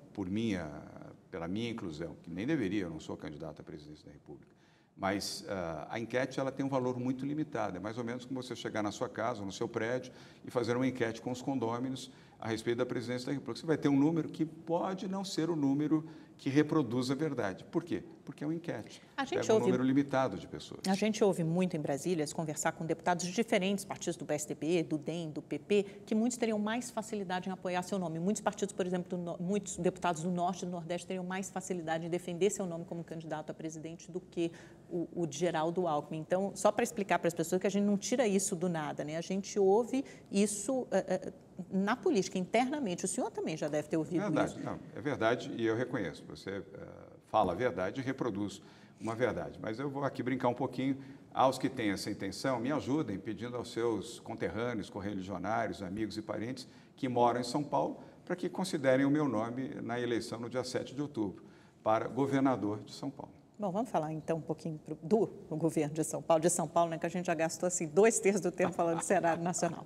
pela minha inclusão, que nem deveria, eu não sou candidato à presidência da República. Mas a enquete ela tem um valor muito limitado. É mais ou menos como você chegar na sua casa, no seu prédio, e fazer uma enquete com os condôminos a respeito da presidência da República. Você vai ter um número que pode não ser o número que reproduz a verdade. Por quê? Porque é uma enquete. Pega um número limitado de pessoas. A gente ouve muito em Brasília conversar com deputados de diferentes partidos do PSDB, do DEM, do PP, que muitos teriam mais facilidade em apoiar seu nome. Muitos partidos, por exemplo, muitos deputados do Norte e do Nordeste teriam mais facilidade em defender seu nome como candidato a presidente do que o de Geraldo Alckmin. Então, só para explicar para as pessoas que a gente não tira isso do nada, né? A gente ouve isso na política, internamente. O senhor também já deve ter ouvido isso. Não, é verdade e eu reconheço. Você fala a verdade e reproduz uma verdade. Mas eu vou aqui brincar um pouquinho. Aos que têm essa intenção, me ajudem pedindo aos seus conterrâneos, correligionários, amigos e parentes que moram em São Paulo para que considerem o meu nome na eleição no dia 7 de outubro para governador de São Paulo. Bom, vamos falar então um pouquinho do governo de São Paulo, né, que a gente já gastou assim 2/3 do tempo falando do cenário nacional.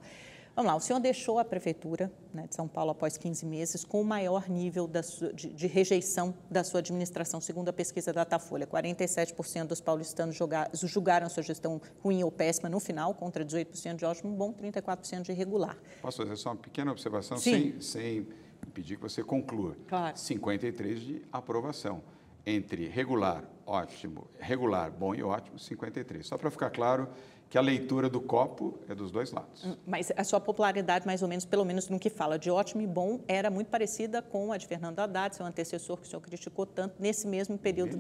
Vamos lá, o senhor deixou a Prefeitura, né, de São Paulo após 15 meses com o maior nível de rejeição da sua administração, segundo a pesquisa da Datafolha. 47% dos paulistanos julgaram a sua gestão ruim ou péssima no final, contra 18% de ótimo, bom, 34% de irregular. Posso fazer só uma pequena observação sem impedir que você conclua? Claro. 53% de aprovação. Entre regular, ótimo, regular, bom e ótimo, 53%. Só para ficar claro que a leitura do copo é dos dois lados. Mas a sua popularidade, mais ou menos, pelo menos no que fala de ótimo e bom, era muito parecida com a de Fernando Haddad, seu antecessor, que o senhor criticou tanto nesse mesmo período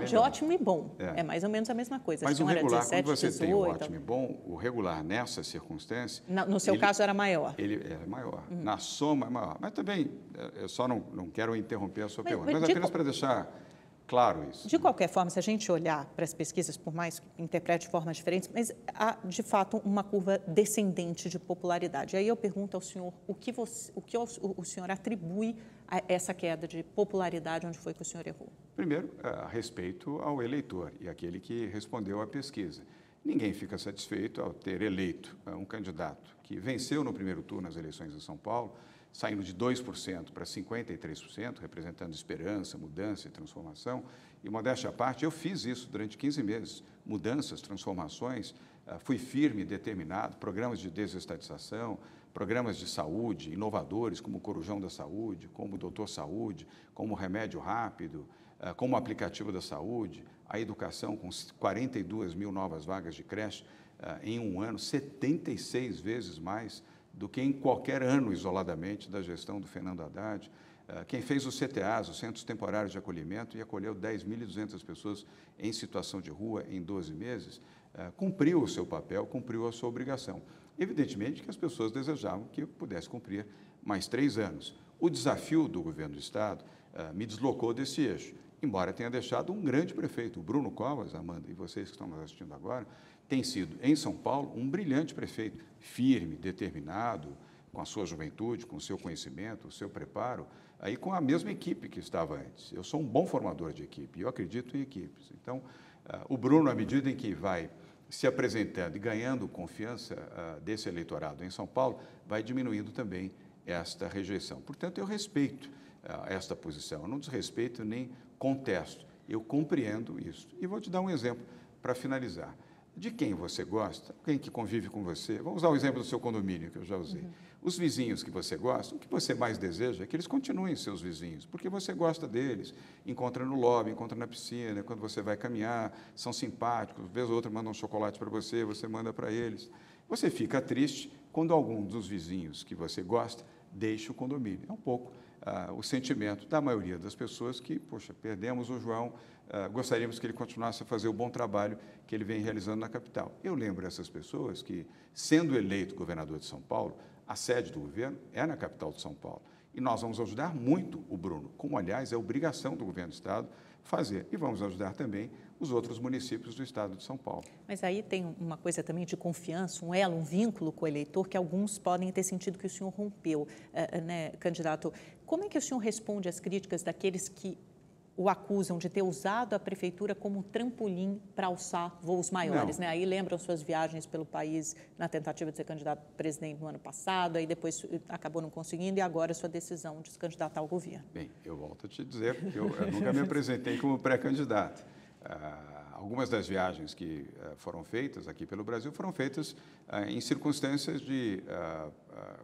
de ótimo e bom. É mais ou menos a mesma coisa. Mas o regular, 17, quando você 18, tem o ótimo e bom, o regular nessa circunstância... No seu caso era maior. Ele é maior. Na soma é maior. Mas também, eu só não quero interromper a sua pergunta, mas apenas para deixar claro isso. De qualquer forma, se a gente olhar para as pesquisas, por mais que interprete de formas diferentes, mas há, de fato, uma curva descendente de popularidade. E aí eu pergunto ao senhor, o que o senhor atribui a essa queda de popularidade, onde foi que o senhor errou? Primeiro, respeito ao eleitor e aquele que respondeu à pesquisa. Ninguém fica satisfeito ao ter eleito um candidato que venceu no primeiro turno as eleições em São Paulo, saindo de 2% para 53%, representando esperança, mudança e transformação. E, modéstia à parte, eu fiz isso durante 15 meses, mudanças, transformações, fui firme e determinado, programas de desestatização, programas de saúde inovadores, como o Corujão da Saúde, como o Doutor Saúde, como o Remédio Rápido, como o aplicativo da saúde, a educação com 42 mil novas vagas de creche em um ano, 76 vezes mais do que em qualquer ano isoladamente da gestão do Fernando Haddad. Quem fez os CTAs, os Centros Temporários de Acolhimento, e acolheu 10.200 pessoas em situação de rua em 12 meses, cumpriu o seu papel, cumpriu a sua obrigação. Evidentemente que as pessoas desejavam que eu pudesse cumprir mais 3 anos. O desafio do governo do Estado me deslocou desse eixo, embora tenha deixado um grande prefeito, o Bruno Covas, Amanda, e vocês que estão nos assistindo agora, tem sido, em São Paulo, um brilhante prefeito, firme, determinado, com a sua juventude, com o seu conhecimento, o seu preparo, aí com a mesma equipe que estava antes. Eu sou um bom formador de equipe, eu acredito em equipes. Então, o Bruno, à medida em que vai se apresentando e ganhando confiança desse eleitorado em São Paulo, vai diminuindo também esta rejeição. Portanto, eu respeito esta posição, eu não desrespeito nem contesto, eu compreendo isso. E vou te dar um exemplo para finalizar. De quem você gosta, quem que convive com você, vamos usar o exemplo do seu condomínio, que eu já usei. Os vizinhos que você gosta, o que você mais deseja é que eles continuem seus vizinhos, porque você gosta deles, encontra no lobby, encontra na piscina, quando você vai caminhar, são simpáticos, vez ou outra mandam um chocolate para você manda para eles. Você fica triste quando algum dos vizinhos que você gosta deixa o condomínio. É um pouco o sentimento da maioria das pessoas que, poxa, perdemos o João, gostaríamos que ele continuasse a fazer o bom trabalho que ele vem realizando na capital. Eu lembro essas pessoas que, sendo eleito governador de São Paulo, a sede do governo é na capital de São Paulo. E nós vamos ajudar muito o Bruno, como, aliás, é obrigação do governo do Estado fazer. E vamos ajudar também os outros municípios do Estado de São Paulo. Mas aí tem uma coisa também de confiança, um elo, um vínculo com o eleitor, que alguns podem ter sentido que o senhor rompeu, né, candidato? Como é que o senhor responde às críticas daqueles que o acusam de ter usado a prefeitura como trampolim para alçar voos maiores, né? Aí lembram suas viagens pelo país na tentativa de ser candidato a presidente no ano passado, aí depois acabou não conseguindo e agora sua decisão de se candidatar ao governo. Bem, eu volto a te dizer que eu nunca me apresentei como pré-candidato. Algumas das viagens que foram feitas aqui pelo Brasil foram feitas em circunstâncias de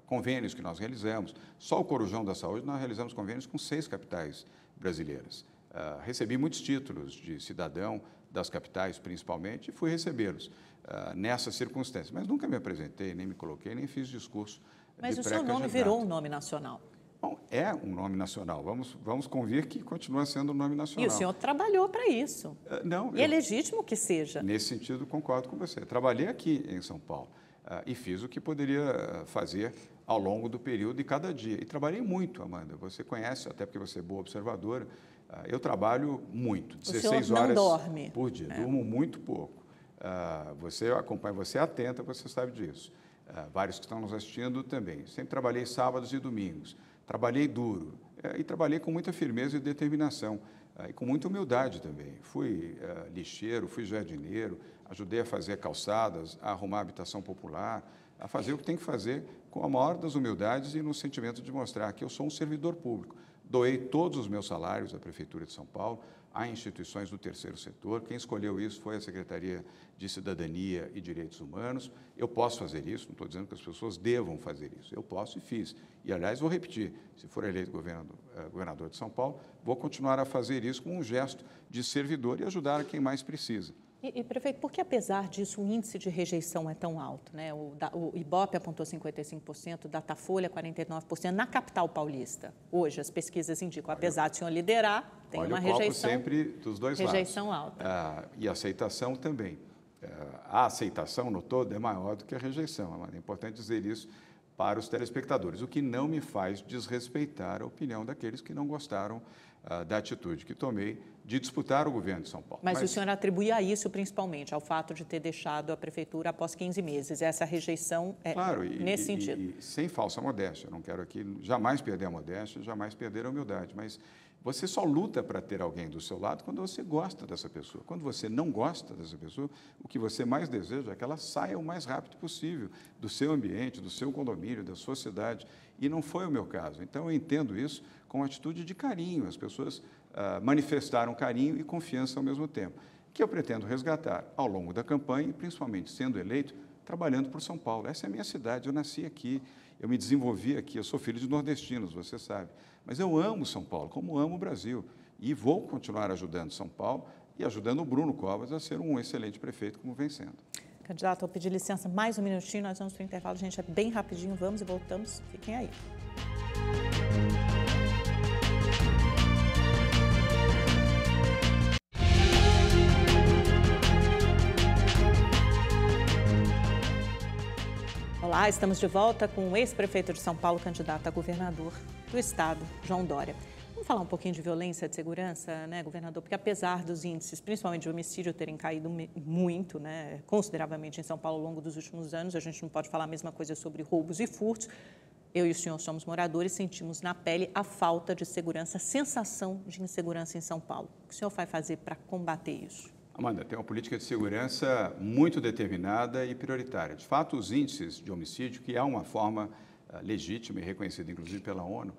convênios que nós realizamos. Só o Corujão da Saúde nós realizamos convênios com 6 capitais brasileiras. Recebi muitos títulos de cidadão das capitais, principalmente, e fui recebê-los nessas circunstâncias. Mas nunca me apresentei, nem me coloquei, nem fiz discurso de pré-candidato. Mas o seu nome virou um nome nacional. Bom, é um nome nacional. Vamos convir que continua sendo um nome nacional. E o senhor trabalhou para isso. Não. E é legítimo que seja. Nesse sentido, concordo com você. Trabalhei aqui em São Paulo e fiz o que poderia fazer ao longo do período e cada dia. E trabalhei muito, Amanda. Você conhece, até porque você é boa observadora. Eu trabalho muito, 16 horas dorme. Por dia. Durmo muito pouco. Você acompanha, você é atenta, você sabe disso. Vários que estão nos assistindo também. Sempre trabalhei sábados e domingos. Trabalhei duro e trabalhei com muita firmeza e determinação e com muita humildade também. Fui lixeiro, fui jardineiro, ajudei a fazer calçadas, a arrumar a habitação popular, a fazer o que tem que fazer com a maior das humildades e no sentimento de mostrar que eu sou um servidor público. Doei todos os meus salários à Prefeitura de São Paulo, a instituições do terceiro setor. Quem escolheu isso foi a Secretaria de Cidadania e Direitos Humanos. Eu posso fazer isso, não estou dizendo que as pessoas devam fazer isso. Eu posso e fiz. E, aliás, vou repetir, se for eleito governador de São Paulo, vou continuar a fazer isso com um gesto de servidor e ajudar a quem mais precisa. E, prefeito, por que, apesar disso, o índice de rejeição é tão alto, né? O Ibope apontou 55%, o Datafolha 49%, na capital paulista. Hoje, as pesquisas indicam, apesar de o senhor liderar, tem uma rejeição. Sempre dos dois lados. Rejeição alta. E a aceitação também. A aceitação no todo é maior do que a rejeição. É importante dizer isso para os telespectadores, o que não me faz desrespeitar a opinião daqueles que não gostaram da atitude que tomei de disputar o governo de São Paulo. Mas o senhor atribui a isso, principalmente, ao fato de ter deixado a prefeitura após 15 meses. Essa rejeição é claro, nesse sentido. E sem falsa modéstia. Eu não quero aqui jamais perder a modéstia, jamais perder a humildade. Mas você só luta para ter alguém do seu lado quando você gosta dessa pessoa. Quando você não gosta dessa pessoa, o que você mais deseja é que ela saia o mais rápido possível do seu ambiente, do seu condomínio, da sua cidade. E não foi o meu caso. Então, eu entendo isso com atitude de carinho. As pessoas manifestaram carinho e confiança ao mesmo tempo, que eu pretendo resgatar ao longo da campanha, e principalmente sendo eleito, trabalhando por São Paulo. Essa é a minha cidade, eu nasci aqui, eu me desenvolvi aqui, eu sou filho de nordestinos, você sabe. Mas eu amo São Paulo, como amo o Brasil, e vou continuar ajudando São Paulo e ajudando o Bruno Covas a ser um excelente prefeito, como vem sendo. Candidato, eu pedi licença mais um minutinho, nós vamos para o intervalo, gente, é bem rapidinho, vamos e voltamos, fiquem aí. Olá, estamos de volta com o ex-prefeito de São Paulo, candidato a governador do estado, João Dória. Vamos falar um pouquinho de violência, de segurança, né, governador? Porque apesar dos índices, principalmente de homicídio, terem caído muito, né, consideravelmente em São Paulo ao longo dos últimos anos, a gente não pode falar a mesma coisa sobre roubos e furtos. Eu e o senhor somos moradores, sentimos na pele a falta de segurança, a sensação de insegurança em São Paulo. O que o senhor vai fazer para combater isso? Amanda, tem uma política de segurança muito determinada e prioritária. De fato, os índices de homicídio, que é uma forma legítima e reconhecida, inclusive, pela ONU,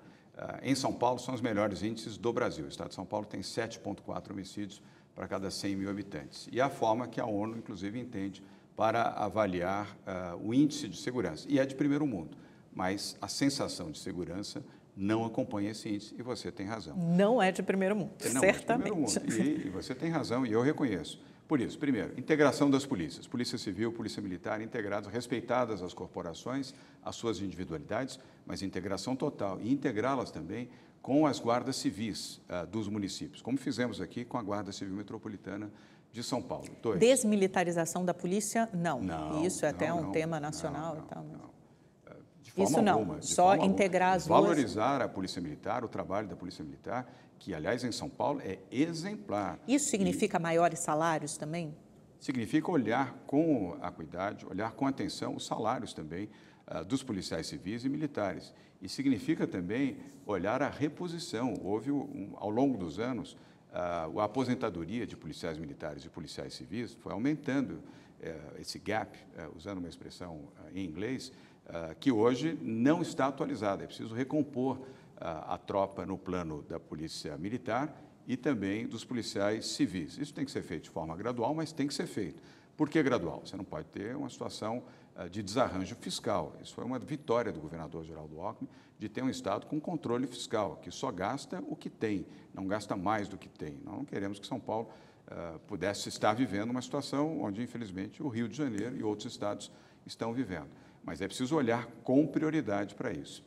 em São Paulo são os melhores índices do Brasil. O estado de São Paulo tem 7,4 homicídios para cada 100 mil habitantes. E é a forma que a ONU, inclusive, entende para avaliar o índice de segurança. E é de primeiro mundo, mas a sensação de segurança não acompanha esse índice, e você tem razão. Não é de primeiro mundo, não certamente. É de primeiro mundo, e você tem razão, e eu reconheço. Por isso, primeiro, integração das polícias, Polícia Civil, Polícia Militar, integradas, respeitadas as corporações, as suas individualidades, mas integração total, e integrá-las também com as guardas civis dos municípios, como fizemos aqui com a Guarda Civil Metropolitana de São Paulo. Desmilitarização da polícia, não. Não, isso é até um tema nacional e tal. Isso não, só integrar as duas. Valorizar a Polícia Militar, o trabalho da Polícia Militar, que, aliás, em São Paulo é exemplar. Isso significa maiores salários também? Significa olhar com acuidade, olhar com atenção os salários também dos policiais civis e militares. E significa também olhar a reposição. Houve, ao longo dos anos, a aposentadoria de policiais militares e policiais civis foi aumentando esse gap, usando uma expressão em inglês, que hoje não está atualizada. É preciso recompor a tropa no plano da polícia militar e também dos policiais civis. Isso tem que ser feito de forma gradual, mas tem que ser feito. Por que gradual? Você não pode ter uma situação de desarranjo fiscal. Isso foi uma vitória do governador Geraldo Alckmin, de ter um Estado com controle fiscal, que só gasta o que tem, não gasta mais do que tem. Nós não queremos que São Paulo pudesse estar vivendo uma situação onde, infelizmente, o Rio de Janeiro e outros estados estão vivendo. Mas é preciso olhar com prioridade para isso.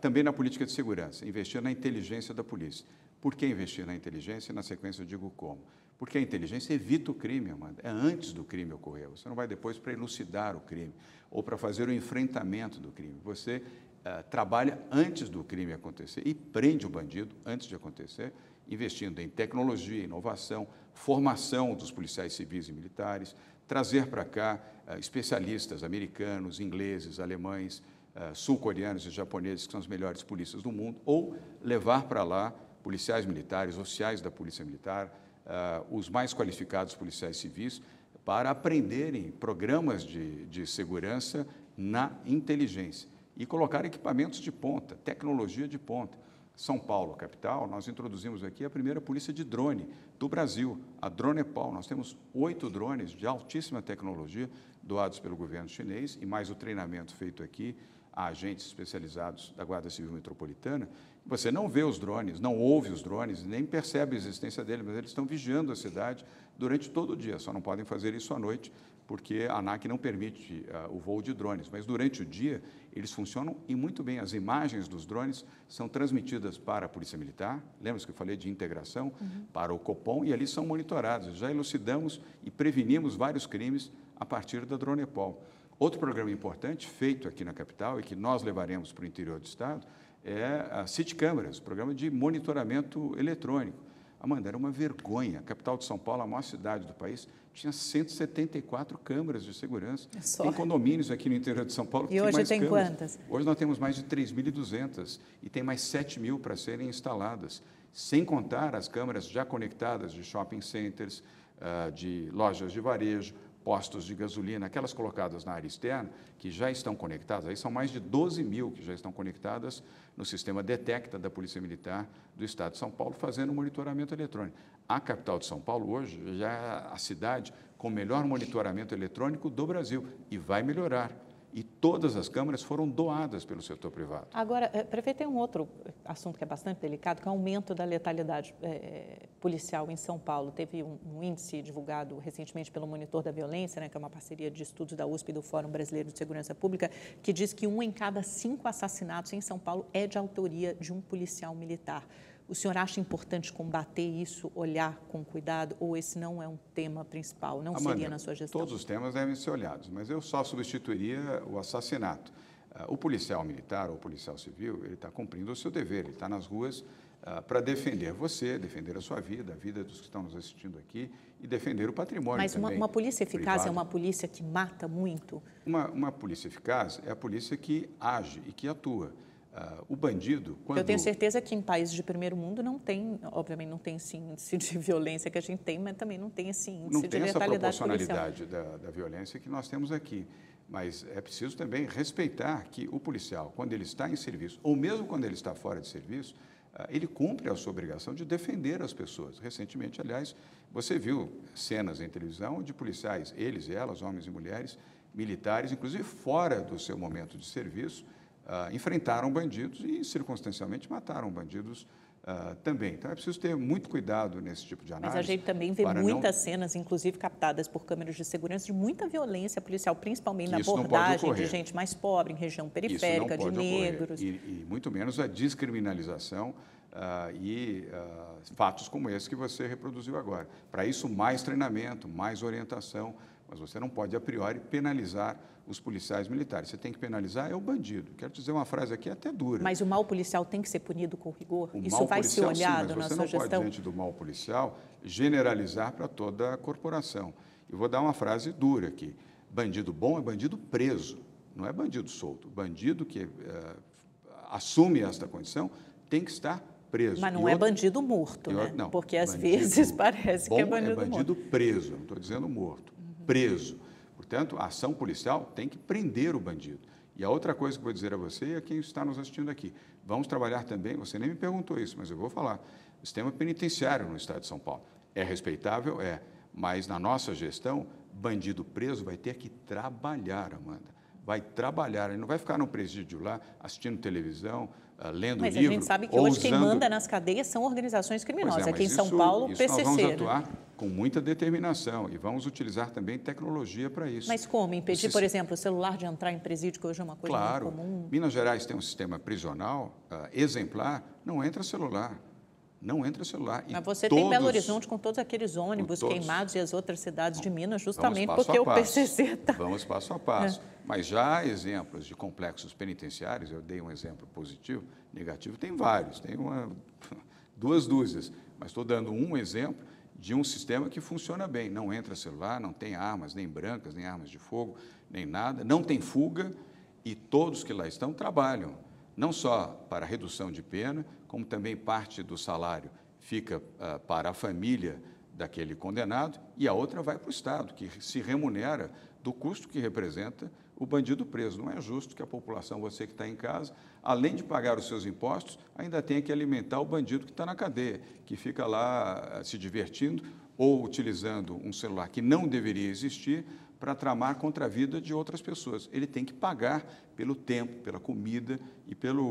Também na política de segurança, investir na inteligência da polícia. Por que investir na inteligência? Na sequência eu digo como. Porque a inteligência evita o crime, Amanda. É antes do crime ocorrer. Você não vai depois para elucidar o crime ou para fazer o enfrentamento do crime. Você trabalha antes do crime acontecer e prende o bandido antes de acontecer, investindo em tecnologia, inovação, formação dos policiais civis e militares, trazer para cá especialistas americanos, ingleses, alemães, sul-coreanos e japoneses, que são as melhores polícias do mundo, ou levar para lá policiais militares, oficiais da Polícia Militar, os mais qualificados policiais civis, para aprenderem programas de segurança na inteligência e colocar equipamentos de ponta, tecnologia de ponta. São Paulo, capital, nós introduzimos aqui a primeira polícia de drone do Brasil, a Dronepal. Nós temos 8 drones de altíssima tecnologia doados pelo governo chinês e mais o treinamento feito aqui a agentes especializados da Guarda Civil Metropolitana. Você não vê os drones, não ouve os drones, nem percebe a existência deles, mas eles estão vigiando a cidade durante todo o dia. Só não podem fazer isso à noite, porque a ANAC não permite o voo de drones. Mas durante o dia, eles funcionam e muito bem. As imagens dos drones são transmitidas para a Polícia Militar, lembra que eu falei de integração, para o Copom, e ali são monitorados. Já elucidamos e prevenimos vários crimes a partir da Dronepal. Outro programa importante feito aqui na capital e que nós levaremos para o interior do estado é a City Câmeras, programa de monitoramento eletrônico. Amanda, era uma vergonha. A capital de São Paulo, a maior cidade do país, tinha 174 câmeras de segurança. Tem condomínios aqui no interior de São Paulo que tem mais câmeras. E hoje tem quantas? Hoje nós temos mais de 3.200 e tem mais 7.000 para serem instaladas, sem contar as câmeras já conectadas de shopping centers, de lojas de varejo, postos de gasolina, aquelas colocadas na área externa, que já estão conectadas, aí são mais de 12.000 que já estão conectadas no sistema Detecta da Polícia Militar do Estado de São Paulo, fazendo monitoramento eletrônico. A capital de São Paulo hoje já é a cidade com o melhor monitoramento eletrônico do Brasil e vai melhorar. E todas as câmeras foram doadas pelo setor privado. Agora, prefeito, tem um outro assunto que é bastante delicado, que é o aumento da letalidade policial em São Paulo. Teve um índice divulgado recentemente pelo Monitor da Violência, né, que é uma parceria de estudos da USP e do Fórum Brasileiro de Segurança Pública, que diz que 1 em cada 5 assassinatos em São Paulo é de autoria de um policial militar. O senhor acha importante combater isso, olhar com cuidado, ou esse não é um tema principal, não Amanda, seria na sua gestão? Todos os temas devem ser olhados, mas eu só substituiria o assassinato. O policial militar ou o policial civil, ele está cumprindo o seu dever, ele está nas ruas para defender você, defender a sua vida, a vida dos que estão nos assistindo aqui e defender o patrimônio também. Mas uma polícia eficaz privado. É uma polícia que mata muito? Uma polícia eficaz é a polícia que age e que atua. O bandido, quando... Eu tenho certeza que em países de primeiro mundo não tem, obviamente não tem esse índice de violência que a gente tem, mas também não tem esse índice de letalidade policial. Não tem essa proporcionalidade da violência que nós temos aqui. Mas é preciso também respeitar que o policial, quando ele está em serviço, ou mesmo quando ele está fora de serviço, ele cumpre a sua obrigação de defender as pessoas. Recentemente, aliás, você viu cenas em televisão de policiais, eles e elas, homens e mulheres, militares, inclusive fora do seu momento de serviço, enfrentaram bandidos e, circunstancialmente, mataram bandidos também. Então, é preciso ter muito cuidado nesse tipo de análise. Mas a gente também vê muitas cenas, inclusive captadas por câmeras de segurança, de muita violência policial, principalmente na abordagem de gente mais pobre, em região periférica, de negros. E muito menos a descriminalização e fatos como esse que você reproduziu agora. Para isso, mais treinamento, mais orientação, mas você não pode, a priori, penalizar os policiais militares. Você tem que penalizar o bandido. Quero dizer uma frase aqui até dura. Mas o mal policial tem que ser punido com rigor? Isso vai ser olhado na sua gestão? Você não pode, diante do mal policial, generalizar para toda a corporação. E vou dar uma frase dura aqui. Bandido bom é bandido preso, não é bandido solto. Bandido que assume esta condição tem que estar preso. Mas não é bandido morto, né? Não, porque às vezes parece que é bandido morto. É bandido preso, não estou dizendo morto. Preso. Portanto, a ação policial tem que prender o bandido. E a outra coisa que eu vou dizer a você e a quem está nos assistindo aqui, vamos trabalhar também, você nem me perguntou isso, mas eu vou falar, o sistema penitenciário no estado de São Paulo. É respeitável? É. Mas na nossa gestão, bandido preso vai ter que trabalhar, Amanda. Vai trabalhar, ele não vai ficar no presídio lá, assistindo televisão, lendo livro. Mas a gente sabe que hoje quem manda nas cadeias são organizações criminosas. Aqui em São Paulo, o PCC. Nós vamos atuar com muita determinação e vamos utilizar também tecnologia para isso. Mas como? Impedir, por exemplo, o celular de entrar em presídio, que hoje é uma coisa muito comum? Minas Gerais tem um sistema prisional exemplar, não entra celular. Não entra celular. Mas você tem Belo Horizonte com todos aqueles ônibus queimados e as outras cidades de Minas, justamente porque o PCC está... Vamos passo a passo. Mas já há exemplos de complexos penitenciários, eu dei um exemplo positivo, negativo, tem vários, tem duas dúzias, mas estou dando um exemplo de um sistema que funciona bem. Não entra celular, não tem armas, nem brancas, nem armas de fogo, nem nada, não tem fuga e todos que lá estão trabalham. Não só para a redução de pena, como também parte do salário fica para a família daquele condenado e a outra vai para o Estado, que se remunera do custo que representa o bandido preso. Não é justo que a população, você que está em casa, além de pagar os seus impostos, ainda tenha que alimentar o bandido que está na cadeia, que fica lá se divertindo ou utilizando um celular que não deveria existir para tramar contra a vida de outras pessoas. Ele tem que pagar pelo tempo, pela comida e pela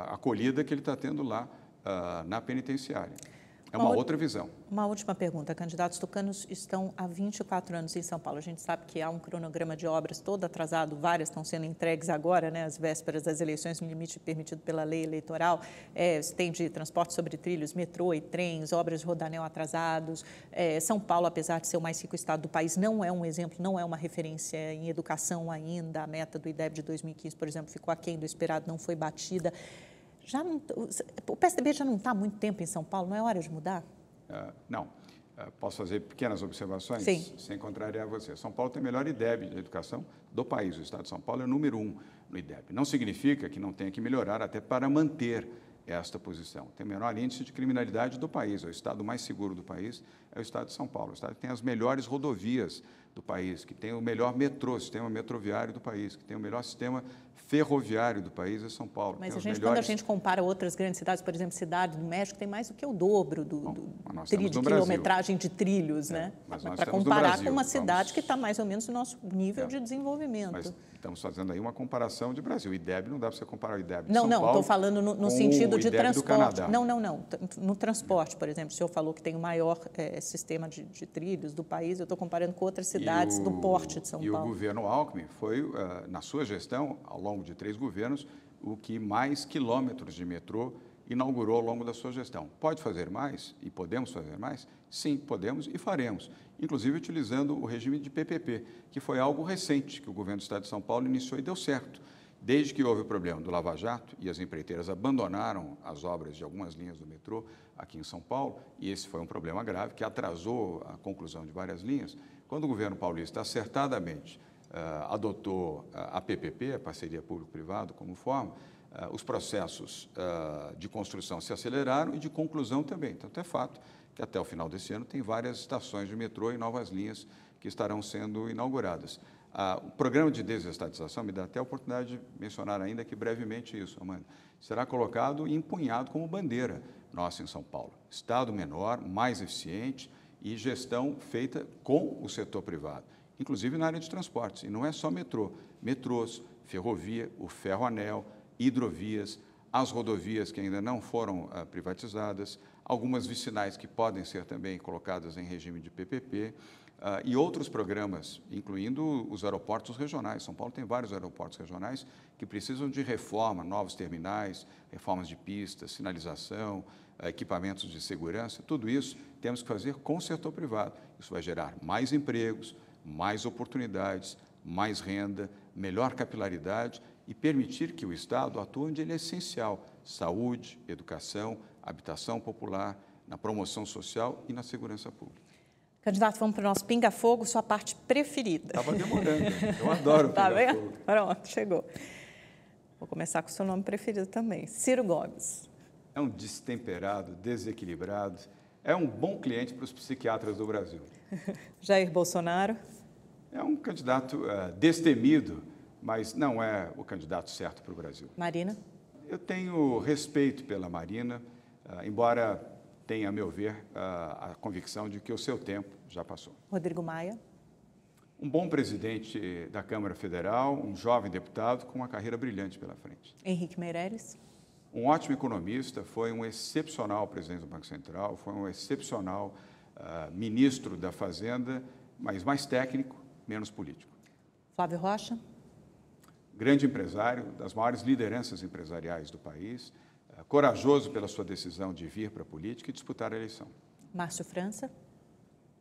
acolhida que ele está tendo lá na penitenciária. É uma outra visão. Uma última pergunta. Candidatos tucanos estão há 24 anos em São Paulo. A gente sabe que há um cronograma de obras todo atrasado, várias estão sendo entregues agora, né, às vésperas das eleições, no limite permitido pela lei eleitoral. Tem de transporte sobre trilhos, metrô e trens, obras de rodoanel atrasados. São Paulo, apesar de ser o mais rico estado do país, não é um exemplo, não é uma referência em educação ainda. A meta do IDEB de 2015, por exemplo, ficou aquém do esperado, não foi batida. O PSDB já não está há muito tempo em São Paulo, não é hora de mudar? Não. Posso fazer pequenas observações? Sim. Sem contrariar você. São Paulo tem o melhor IDEB de educação do país. O estado de São Paulo é o número 1 no IDEB. Não significa que não tenha que melhorar até para manter esta posição. Tem o menor índice de criminalidade do país. É o estado mais seguro do país, é o estado de São Paulo. O estado que tem as melhores rodovias do país, que tem o melhor metrô, sistema metroviário do país, que tem o melhor sistema ferroviário do país, é São Paulo. Mas quando a gente compara outras grandes cidades, por exemplo, Cidade do México, tem mais do que o dobro de quilometragem de trilhos, né? Para comparar com uma cidade que está mais ou menos no nosso nível de desenvolvimento. Mas estamos fazendo aí uma comparação de Brasil. O IDEB não dá para você comparar o IDEB de São São Paulo. Não, estou falando no sentido de transporte. Não. No transporte, por exemplo, o senhor falou que tem o maior sistema de trilhos do país, eu estou comparando com outras cidades do porte de São Paulo. E o governo Alckmin foi, na sua gestão, ao longo de 3 governos, o que mais quilômetros de metrô inaugurou ao longo da sua gestão. Pode fazer mais? E podemos fazer mais? Sim, podemos e faremos, inclusive utilizando o regime de PPP, que foi algo recente que o governo do Estado de São Paulo iniciou e deu certo. Desde que houve o problema do Lava Jato e as empreiteiras abandonaram as obras de algumas linhas do metrô aqui em São Paulo, e esse foi um problema grave que atrasou a conclusão de várias linhas, quando o governo paulista acertadamente adotou a PPP, a parceria público-privado, como forma, os processos de construção se aceleraram e de conclusão também. Tanto é fato que até o final desse ano tem várias estações de metrô e novas linhas que estarão sendo inauguradas. O programa de desestatização me dá até a oportunidade de mencionar ainda que brevemente isso, Amanda, será colocado e empunhado como bandeira nossa em São Paulo. Estado menor, mais eficiente e gestão feita com o setor privado, inclusive na área de transportes. E não é só metrô, metrôs, ferrovia, o ferroanel, hidrovias, as rodovias que ainda não foram privatizadas, algumas vicinais que podem ser também colocadas em regime de PPP, e outros programas, incluindo os aeroportos regionais. São Paulo tem vários aeroportos regionais que precisam de reforma, novos terminais, reformas de pistas, sinalização, equipamentos de segurança. Tudo isso temos que fazer com o setor privado. Isso vai gerar mais empregos, mais oportunidades, mais renda, melhor capilaridade e permitir que o Estado atue onde ele é essencial: saúde, educação, habitação popular, na promoção social e na segurança pública. Candidato, vamos para o nosso pinga-fogo, sua parte preferida. Estava demorando, eu adoro o pinga-fogo. Pronto, chegou. Vou começar com o seu nome preferido também, Ciro Gomes. É um destemperado, desequilibrado, é um bom cliente para os psiquiatras do Brasil. Jair Bolsonaro. É um candidato destemido, mas não é o candidato certo para o Brasil. Marina. Eu tenho respeito pela Marina, embora tenha, a meu ver, a convicção de que o seu tempo já passou. Rodrigo Maia. Um bom presidente da Câmara Federal, um jovem deputado com uma carreira brilhante pela frente. Henrique Meirelles. Um ótimo economista, foi um excepcional presidente do Banco Central, foi um excepcional ministro da Fazenda, mas mais técnico, menos político. Flávio Rocha. Grande empresário, das maiores lideranças empresariais do país, corajoso pela sua decisão de vir para a política e disputar a eleição. Márcio França.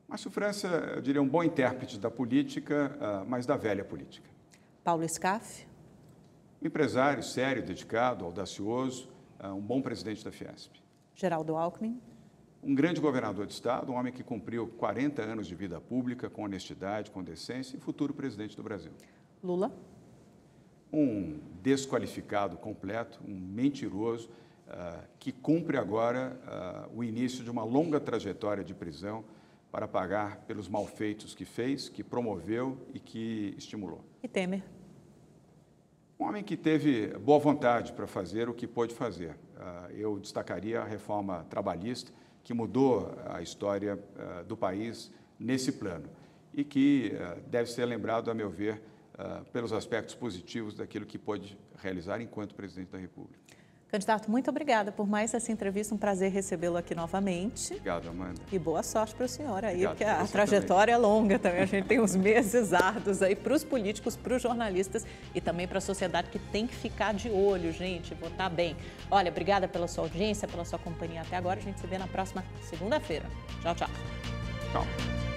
Márcio França, eu diria, um bom intérprete da política, mas da velha política. Paulo Scaff. Um empresário sério, dedicado, audacioso, um bom presidente da Fiesp. Geraldo Alckmin. Um grande governador de Estado, um homem que cumpriu 40 anos de vida pública com honestidade, com decência e futuro presidente do Brasil. Lula. Um desqualificado completo, um mentiroso, que cumpre agora o início de uma longa trajetória de prisão para pagar pelos malfeitos que fez, que promoveu e que estimulou. E Temer. Um homem que teve boa vontade para fazer o que pôde fazer. Eu destacaria a reforma trabalhista, que mudou a história do país nesse plano e que deve ser lembrado, a meu ver, pelos aspectos positivos daquilo que pôde realizar enquanto presidente da República. Candidato, muito obrigada por mais essa entrevista, um prazer recebê-lo aqui novamente. Obrigado, Amanda. E boa sorte para o senhor aí, Obrigado, porque a trajetória também é longa também, a gente tem uns meses árduos aí para os políticos, para os jornalistas e também para a sociedade que tem que ficar de olho, gente, votar bem. Olha, obrigada pela sua audiência, pela sua companhia até agora, a gente se vê na próxima segunda-feira. Tchau, tchau. Tchau.